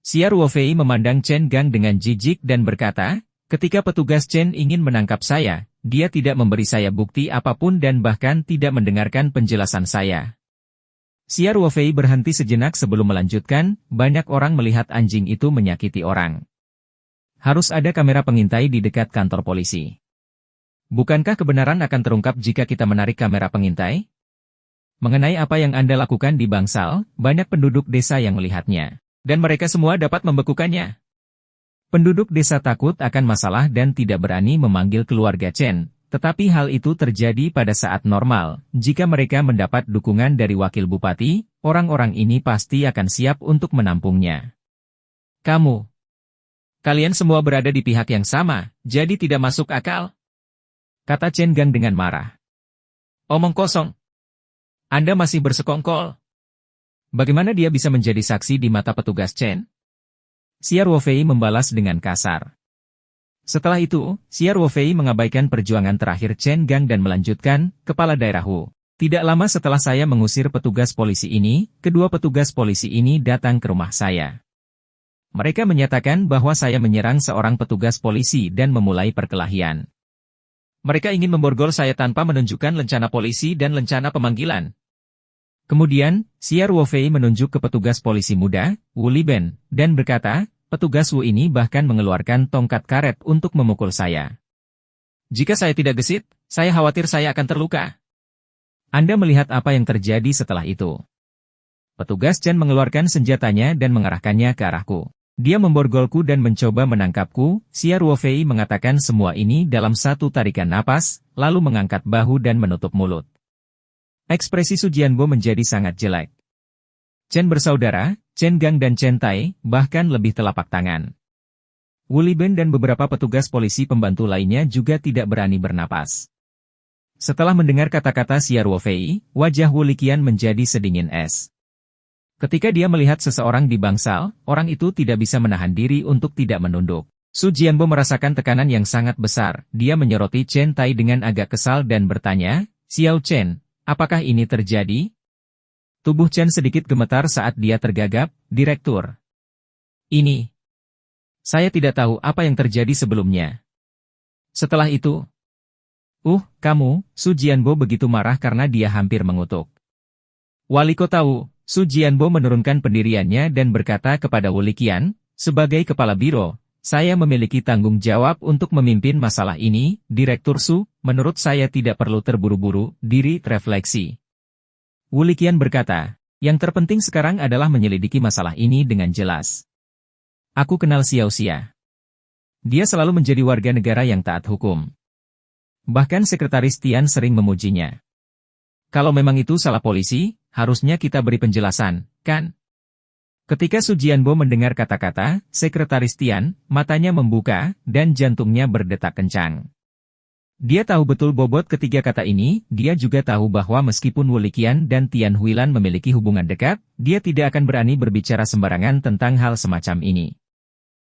Xia Ruofei memandang Chen Gang dengan jijik dan berkata, ketika petugas Chen ingin menangkap saya, dia tidak memberi saya bukti apapun dan bahkan tidak mendengarkan penjelasan saya. Xia Ruofei berhenti sejenak sebelum melanjutkan, banyak orang melihat anjing itu menyakiti orang. Harus ada kamera pengintai di dekat kantor polisi. Bukankah kebenaran akan terungkap jika kita menarik kamera pengintai? Mengenai apa yang Anda lakukan di Bangsal, banyak penduduk desa yang melihatnya, dan mereka semua dapat membekukannya. Penduduk desa takut akan masalah dan tidak berani memanggil keluarga Chen. Tetapi hal itu terjadi pada saat normal, jika mereka mendapat dukungan dari wakil bupati, orang-orang ini pasti akan siap untuk menampungnya. Kalian semua berada di pihak yang sama, jadi tidak masuk akal. Kata Chen Gang dengan marah. Omong kosong. Anda masih bersekongkol. Bagaimana dia bisa menjadi saksi di mata petugas Chen? Xia Ruofei membalas dengan kasar. Setelah itu, Xia Ruofei mengabaikan perjuangan terakhir Chen Gang dan melanjutkan, Kepala Daerah Wu. Tidak lama setelah saya mengusir petugas polisi ini, kedua petugas polisi ini datang ke rumah saya. Mereka menyatakan bahwa saya menyerang seorang petugas polisi dan memulai perkelahian. Mereka ingin memborgol saya tanpa menunjukkan lencana polisi dan lencana pemanggilan. Kemudian, Xia Ruofei menunjuk ke petugas polisi muda, Wu Liben, dan berkata, petugas Wu ini bahkan mengeluarkan tongkat karet untuk memukul saya. Jika saya tidak gesit, saya khawatir saya akan terluka. Anda melihat apa yang terjadi setelah itu. Petugas Chen mengeluarkan senjatanya dan mengarahkannya ke arahku. Dia memborgolku dan mencoba menangkapku. Xia Ruofei mengatakan semua ini dalam satu tarikan napas, lalu mengangkat bahu dan menutup mulut. Ekspresi Su Jianbo menjadi sangat jelek. Chen bersaudara, Chen Gang dan Chen Tai, bahkan lebih telapak tangan. Wu Liben dan beberapa petugas polisi pembantu lainnya juga tidak berani bernapas. Setelah mendengar kata-kata Xia Ruofei, wajah Wu Liqian menjadi sedingin es. Ketika dia melihat seseorang dibangsal, orang itu tidak bisa menahan diri untuk tidak menunduk. Su Jianbo merasakan tekanan yang sangat besar. Dia menyoroti Chen Tai dengan agak kesal dan bertanya, Xiao Chen, apakah ini terjadi? Tubuh Chen sedikit gemetar saat dia tergagap, Direktur. Ini. Saya tidak tahu apa yang terjadi sebelumnya. Setelah itu. Kamu, Su Jianbo begitu marah karena dia hampir mengutuk. Wali kota Wu, Su Jianbo menurunkan pendiriannya dan berkata kepada Wu Liqian, sebagai kepala biro, saya memiliki tanggung jawab untuk memimpin masalah ini, Direktur Su, menurut saya tidak perlu terburu-buru, diri refleksi. Wu Liqian berkata, yang terpenting sekarang adalah menyelidiki masalah ini dengan jelas. Aku kenal Xiao Xia. Dia selalu menjadi warga negara yang taat hukum. Bahkan Sekretaris Tian sering memujinya. Kalau memang itu salah polisi, harusnya kita beri penjelasan, kan? Ketika Su Jianbo mendengar kata-kata, Sekretaris Tian, matanya membuka, dan jantungnya berdetak kencang. Dia tahu betul bobot ketiga kata ini, dia juga tahu bahwa meskipun Wu Liqian dan Tian Huilan memiliki hubungan dekat, dia tidak akan berani berbicara sembarangan tentang hal semacam ini.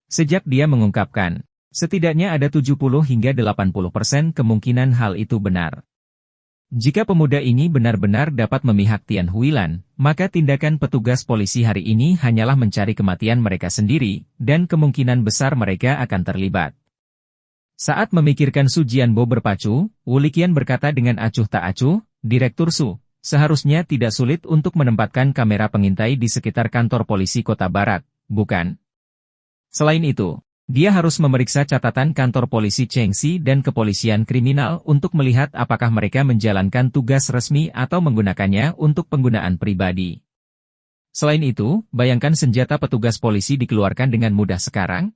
Sejak dia mengungkapkan, setidaknya ada 70 hingga 80% kemungkinan hal itu benar. Jika pemuda ini benar-benar dapat memihak Tian Huilan, maka tindakan petugas polisi hari ini hanyalah mencari kematian mereka sendiri, dan kemungkinan besar mereka akan terlibat. Saat memikirkan Su Jianbo berpacu, Wu Liqian berkata dengan acuh tak acuh, Direktur Su, seharusnya tidak sulit untuk menempatkan kamera pengintai di sekitar kantor polisi kota barat, bukan? Selain itu, dia harus memeriksa catatan kantor polisi Chengxi dan kepolisian kriminal untuk melihat apakah mereka menjalankan tugas resmi atau menggunakannya untuk penggunaan pribadi. Selain itu, bayangkan senjata petugas polisi dikeluarkan dengan mudah sekarang.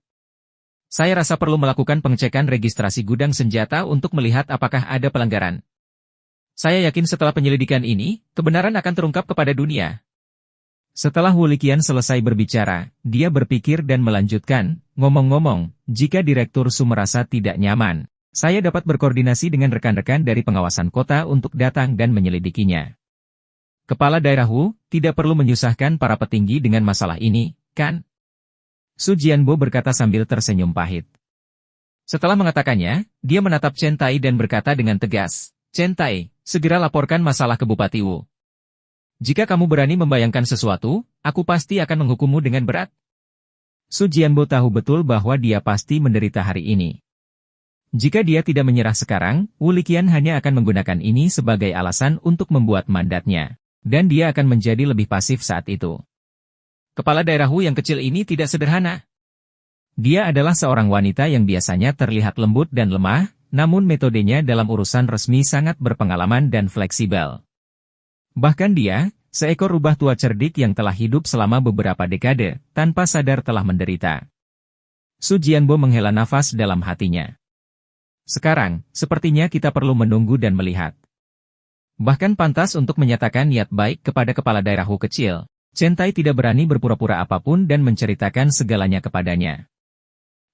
Saya rasa perlu melakukan pengecekan registrasi gudang senjata untuk melihat apakah ada pelanggaran. Saya yakin setelah penyelidikan ini, kebenaran akan terungkap kepada dunia. Setelah Wu Liqian selesai berbicara, dia berpikir dan melanjutkan, ngomong-ngomong, jika Direktur Su merasa tidak nyaman, saya dapat berkoordinasi dengan rekan-rekan dari pengawasan kota untuk datang dan menyelidikinya. Kepala daerah Wu, tidak perlu menyusahkan para petinggi dengan masalah ini, kan? Su Jianbo berkata sambil tersenyum pahit. Setelah mengatakannya, dia menatap Chen Tai dan berkata dengan tegas, Chen Tai, segera laporkan masalah ke Bupati Wu. Jika kamu berani membayangkan sesuatu, aku pasti akan menghukummu dengan berat. Su Jianbo tahu betul bahwa dia pasti menderita hari ini. Jika dia tidak menyerah sekarang, Wu Liqian hanya akan menggunakan ini sebagai alasan untuk membuat mandatnya. Dan dia akan menjadi lebih pasif saat itu. Kepala daerah Wu yang kecil ini tidak sederhana. Dia adalah seorang wanita yang biasanya terlihat lembut dan lemah, namun metodenya dalam urusan resmi sangat berpengalaman dan fleksibel. Bahkan dia, seekor rubah tua cerdik yang telah hidup selama beberapa dekade, tanpa sadar telah menderita. Su Jianbo menghela nafas dalam hatinya. Sekarang, sepertinya kita perlu menunggu dan melihat. Bahkan pantas untuk menyatakan niat baik kepada kepala daerah Wu kecil, Chen Tai tidak berani berpura-pura apapun dan menceritakan segalanya kepadanya.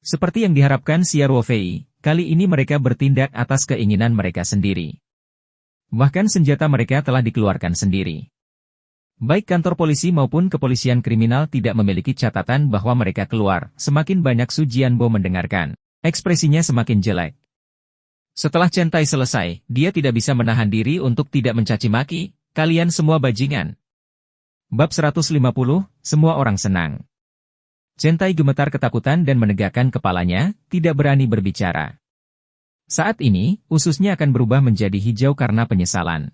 Seperti yang diharapkan Xia Ruofei, kali ini mereka bertindak atas keinginan mereka sendiri. Bahkan senjata mereka telah dikeluarkan sendiri. Baik kantor polisi maupun kepolisian kriminal tidak memiliki catatan bahwa mereka keluar. Semakin banyak Su Jianbo mendengarkan, ekspresinya semakin jelek. Setelah Chen Tai selesai, dia tidak bisa menahan diri untuk tidak mencaci maki, kalian semua bajingan. Bab 150, semua orang senang. Chen Tai gemetar ketakutan dan menegakkan kepalanya, tidak berani berbicara. Saat ini, ususnya akan berubah menjadi hijau karena penyesalan.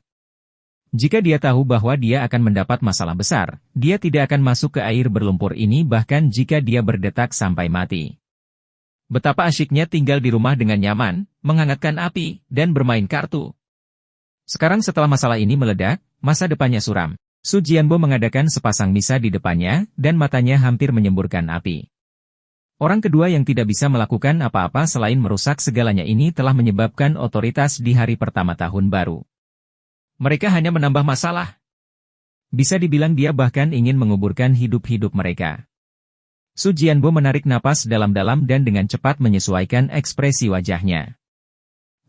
Jika dia tahu bahwa dia akan mendapat masalah besar, dia tidak akan masuk ke air berlumpur ini bahkan jika dia berdetak sampai mati. Betapa asyiknya tinggal di rumah dengan nyaman, menghangatkan api, dan bermain kartu. Sekarang setelah masalah ini meledak, masa depannya suram. Su Jianbo mengadakan sepasang misa di depannya, dan matanya hampir menyemburkan api. Orang kedua yang tidak bisa melakukan apa-apa selain merusak segalanya ini telah menyebabkan otoritas di hari pertama tahun baru. Mereka hanya menambah masalah. Bisa dibilang dia bahkan ingin menguburkan hidup-hidup mereka. Su Jianbo menarik napas dalam-dalam dan dengan cepat menyesuaikan ekspresi wajahnya.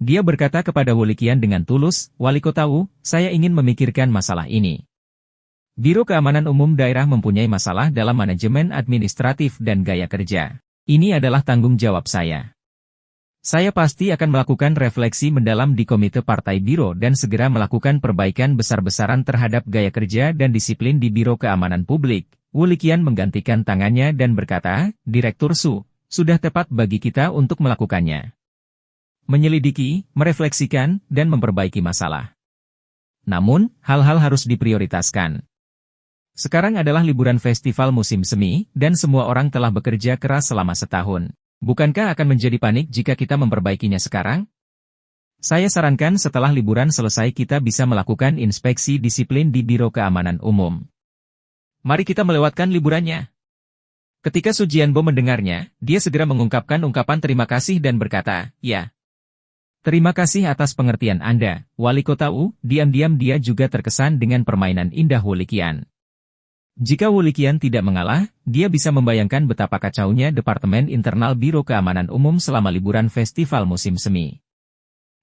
Dia berkata kepada Wu Liqian dengan tulus, "Wali Kota Wu, saya ingin memikirkan masalah ini. Biro Keamanan Umum Daerah mempunyai masalah dalam manajemen administratif dan gaya kerja. Ini adalah tanggung jawab saya. Saya pasti akan melakukan refleksi mendalam di Komite Partai Biro dan segera melakukan perbaikan besar-besaran terhadap gaya kerja dan disiplin di Biro Keamanan Publik." Wu Liqian menggantikan tangannya dan berkata, "Direktur Su, sudah tepat bagi kita untuk melakukannya. Menyelidiki, merefleksikan, dan memperbaiki masalah. Namun, hal-hal harus diprioritaskan. Sekarang adalah liburan festival musim semi, dan semua orang telah bekerja keras selama setahun. Bukankah akan menjadi panik jika kita memperbaikinya sekarang? Saya sarankan setelah liburan selesai kita bisa melakukan inspeksi disiplin di Biro Keamanan Umum. Mari kita melewatkan liburannya." Ketika Su Jianbo mendengarnya, dia segera mengungkapkan ungkapan terima kasih dan berkata, "Ya. Terima kasih atas pengertian Anda, Wali Kota Wu." Diam-diam dia juga terkesan dengan permainan indah Wu Liqian. Jika Wu Liqian tidak mengalah, dia bisa membayangkan betapa kacaunya Departemen Internal Biro Keamanan Umum selama liburan festival musim semi.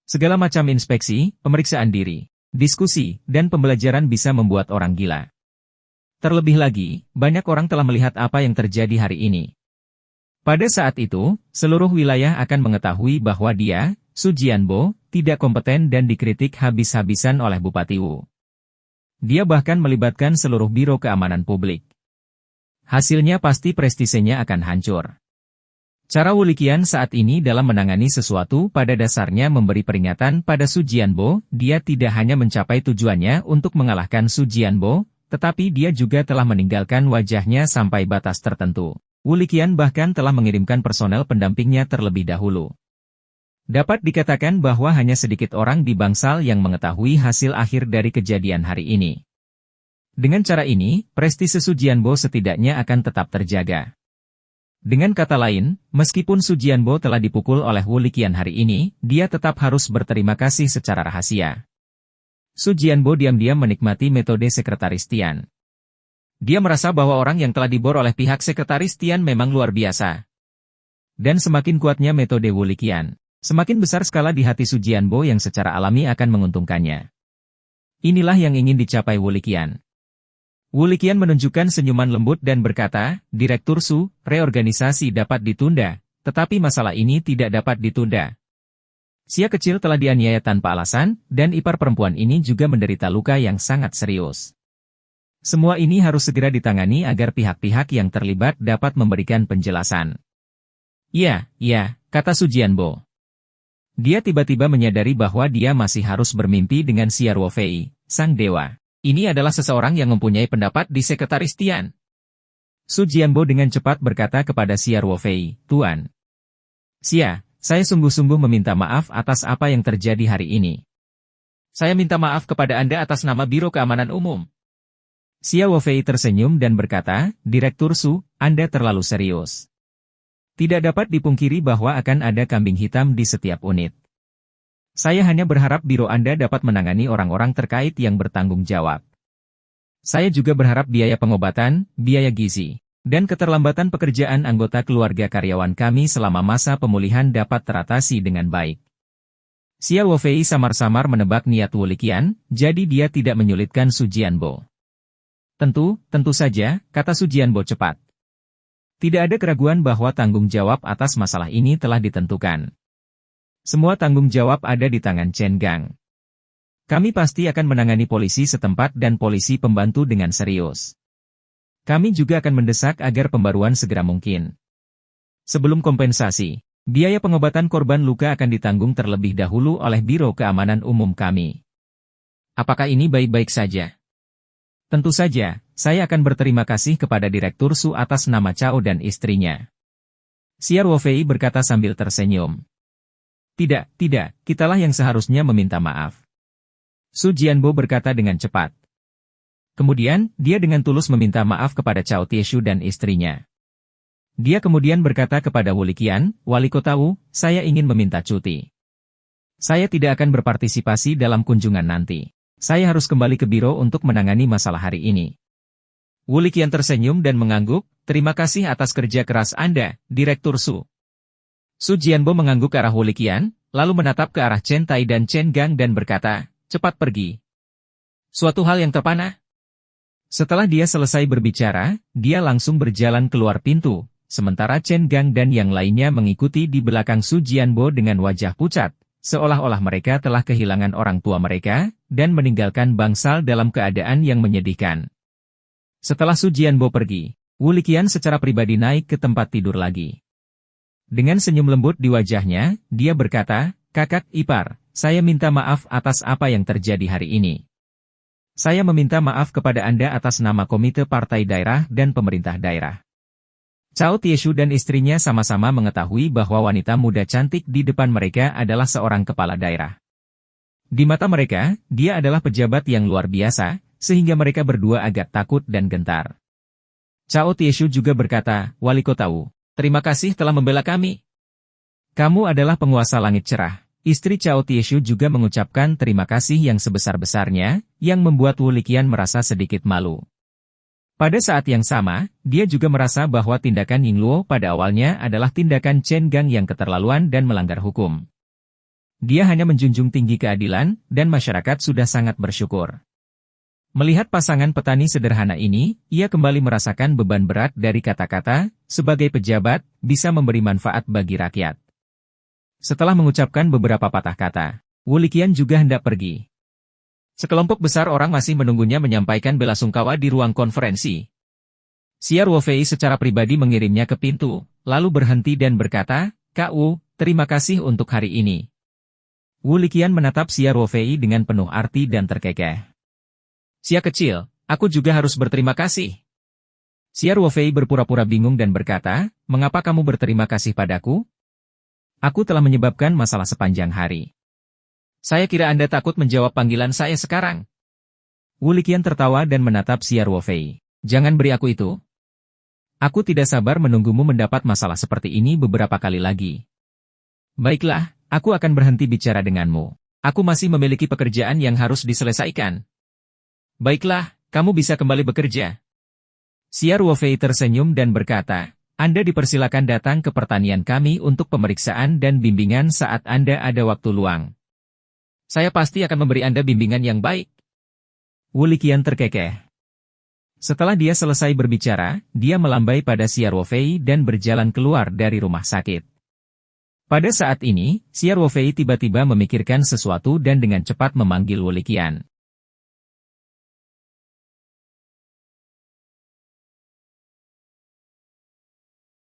Segala macam inspeksi, pemeriksaan diri, diskusi, dan pembelajaran bisa membuat orang gila. Terlebih lagi, banyak orang telah melihat apa yang terjadi hari ini. Pada saat itu, seluruh wilayah akan mengetahui bahwa dia, Su Jianbo, tidak kompeten dan dikritik habis-habisan oleh Bupati Wu. Dia bahkan melibatkan seluruh Biro Keamanan Publik. Hasilnya pasti prestisenya akan hancur. Cara Wu Liqian saat ini dalam menangani sesuatu pada dasarnya memberi peringatan pada Su Jianbo, dia tidak hanya mencapai tujuannya untuk mengalahkan Su Jianbo, tetapi dia juga telah meninggalkan wajahnya sampai batas tertentu. Wu Liqian bahkan telah mengirimkan personel pendampingnya terlebih dahulu. Dapat dikatakan bahwa hanya sedikit orang di Bangsal yang mengetahui hasil akhir dari kejadian hari ini. Dengan cara ini, prestise Su Jianbo setidaknya akan tetap terjaga. Dengan kata lain, meskipun Su Jianbo telah dipukul oleh Wu Liqian hari ini, dia tetap harus berterima kasih secara rahasia. Su Jianbo diam-diam menikmati metode Sekretaris Tian. Dia merasa bahwa orang yang telah dibor oleh pihak Sekretaris Tian memang luar biasa. Dan semakin kuatnya metode Wu Liqian, semakin besar skala di hati Su Jianbo yang secara alami akan menguntungkannya. Inilah yang ingin dicapai Wu Liqian. Wu Liqian menunjukkan senyuman lembut dan berkata, "Direktur Su, reorganisasi dapat ditunda, tetapi masalah ini tidak dapat ditunda. Sia kecil telah dianiaya tanpa alasan, dan ipar perempuan ini juga menderita luka yang sangat serius. Semua ini harus segera ditangani agar pihak-pihak yang terlibat dapat memberikan penjelasan." "Ya, kata Su Jianbo. Dia tiba-tiba menyadari bahwa dia masih harus bermimpi dengan Xia Ruofei, sang dewa. Ini adalah seseorang yang mempunyai pendapat di Sekretaris Tian. Su Jianbo dengan cepat berkata kepada Xia Ruofei, "Tuan Xia, saya sungguh-sungguh meminta maaf atas apa yang terjadi hari ini. Saya minta maaf kepada Anda atas nama Biro Keamanan Umum." Xia Ruofei tersenyum dan berkata, "Direktur Su, Anda terlalu serius. Tidak dapat dipungkiri bahwa akan ada kambing hitam di setiap unit. Saya hanya berharap biro Anda dapat menangani orang-orang terkait yang bertanggung jawab. Saya juga berharap biaya pengobatan, biaya gizi, dan keterlambatan pekerjaan anggota keluarga karyawan kami selama masa pemulihan dapat teratasi dengan baik." Xia Ruofei samar-samar menebak niat Wu Liqian, jadi dia tidak menyulitkan Su Jianbo. Tentu saja, kata Su Jianbo cepat. Tidak ada keraguan bahwa tanggung jawab atas masalah ini telah ditentukan. Semua tanggung jawab ada di tangan Chen Gang. Kami pasti akan menangani polisi setempat dan polisi pembantu dengan serius. Kami juga akan mendesak agar pembaruan segera mungkin. Sebelum kompensasi, biaya pengobatan korban luka akan ditanggung terlebih dahulu oleh Biro Keamanan Umum kami. apakah ini baik-baik saja? Tentu saja, saya akan berterima kasih kepada Direktur Su atas nama Cao dan istrinya. Xia Ruofei berkata sambil tersenyum. Tidak, kitalah yang seharusnya meminta maaf. Su Jianbo berkata dengan cepat. Kemudian, dia dengan tulus meminta maaf kepada Cao Tieshu dan istrinya. Dia kemudian berkata kepada Wu Liqian, Wali Kota Wu, saya ingin meminta cuti. Saya tidak akan berpartisipasi dalam kunjungan nanti. Saya harus kembali ke biro untuk menangani masalah hari ini. Wu Liqian tersenyum dan mengangguk, terima kasih atas kerja keras Anda, Direktur Su. Su Jianbo mengangguk ke arah Wu Liqian, lalu menatap ke arah Chen Tai dan Chen Gang dan berkata, cepat pergi. Suatu hal yang terpana. Setelah dia selesai berbicara, dia langsung berjalan keluar pintu, sementara Chen Gang dan yang lainnya mengikuti di belakang Su Jianbo dengan wajah pucat. Seolah-olah mereka telah kehilangan orang tua mereka, dan meninggalkan bangsal dalam keadaan yang menyedihkan. Setelah Su Jianbo pergi, Wu Liqian secara pribadi naik ke tempat tidur lagi. Dengan senyum lembut di wajahnya, dia berkata, kakak ipar, saya minta maaf atas apa yang terjadi hari ini. Saya meminta maaf kepada Anda atas nama Komite Partai Daerah dan Pemerintah Daerah. Cao Tieshu dan istrinya sama-sama mengetahui bahwa wanita muda cantik di depan mereka adalah seorang kepala daerah. Di mata mereka, dia adalah pejabat yang luar biasa, sehingga mereka berdua agak takut dan gentar. Cao Tieshu juga berkata, Wali Kota Wu, terima kasih telah membela kami. Kamu adalah penguasa langit cerah. Istri Cao Tieshu juga mengucapkan terima kasih yang sebesar-besarnya, yang membuat Wu Liqian merasa sedikit malu. Pada saat yang sama, dia juga merasa bahwa tindakan Ying Luo pada awalnya adalah tindakan Chen Gang yang keterlaluan dan melanggar hukum. Dia hanya menjunjung tinggi keadilan, dan masyarakat sudah sangat bersyukur. Melihat pasangan petani sederhana ini, ia kembali merasakan beban berat dari kata-kata, sebagai pejabat, bisa memberi manfaat bagi rakyat. Setelah mengucapkan beberapa patah kata, Wu Liqian juga hendak pergi. Sekelompok besar orang masih menunggunya menyampaikan belasungkawa di ruang konferensi. Xia Ruofei secara pribadi mengirimnya ke pintu, lalu berhenti dan berkata, Kak Wu, terima kasih untuk hari ini. Wu Liqian menatap Xia Ruofei dengan penuh arti dan terkekeh. Xia kecil, aku juga harus berterima kasih. Xia Ruofei berpura-pura bingung dan berkata, mengapa kamu berterima kasih padaku? Aku telah menyebabkan masalah sepanjang hari. Saya kira Anda takut menjawab panggilan saya sekarang. Wu Liqian tertawa dan menatap Xia Ruofei. Jangan beri aku itu. Aku tidak sabar menunggumu mendapat masalah seperti ini beberapa kali lagi. Baiklah, aku akan berhenti bicara denganmu. Aku masih memiliki pekerjaan yang harus diselesaikan. Baiklah, kamu bisa kembali bekerja. Xia Ruofei tersenyum dan berkata, Anda dipersilakan datang ke pertanian kami untuk pemeriksaan dan bimbingan saat Anda ada waktu luang. Saya pasti akan memberi Anda bimbingan yang baik. Wu Liqian terkekeh. Setelah dia selesai berbicara, dia melambai pada Xia Ruofei dan berjalan keluar dari rumah sakit. Pada saat ini, Xia Ruofei tiba-tiba memikirkan sesuatu dan dengan cepat memanggil Wu Liqian.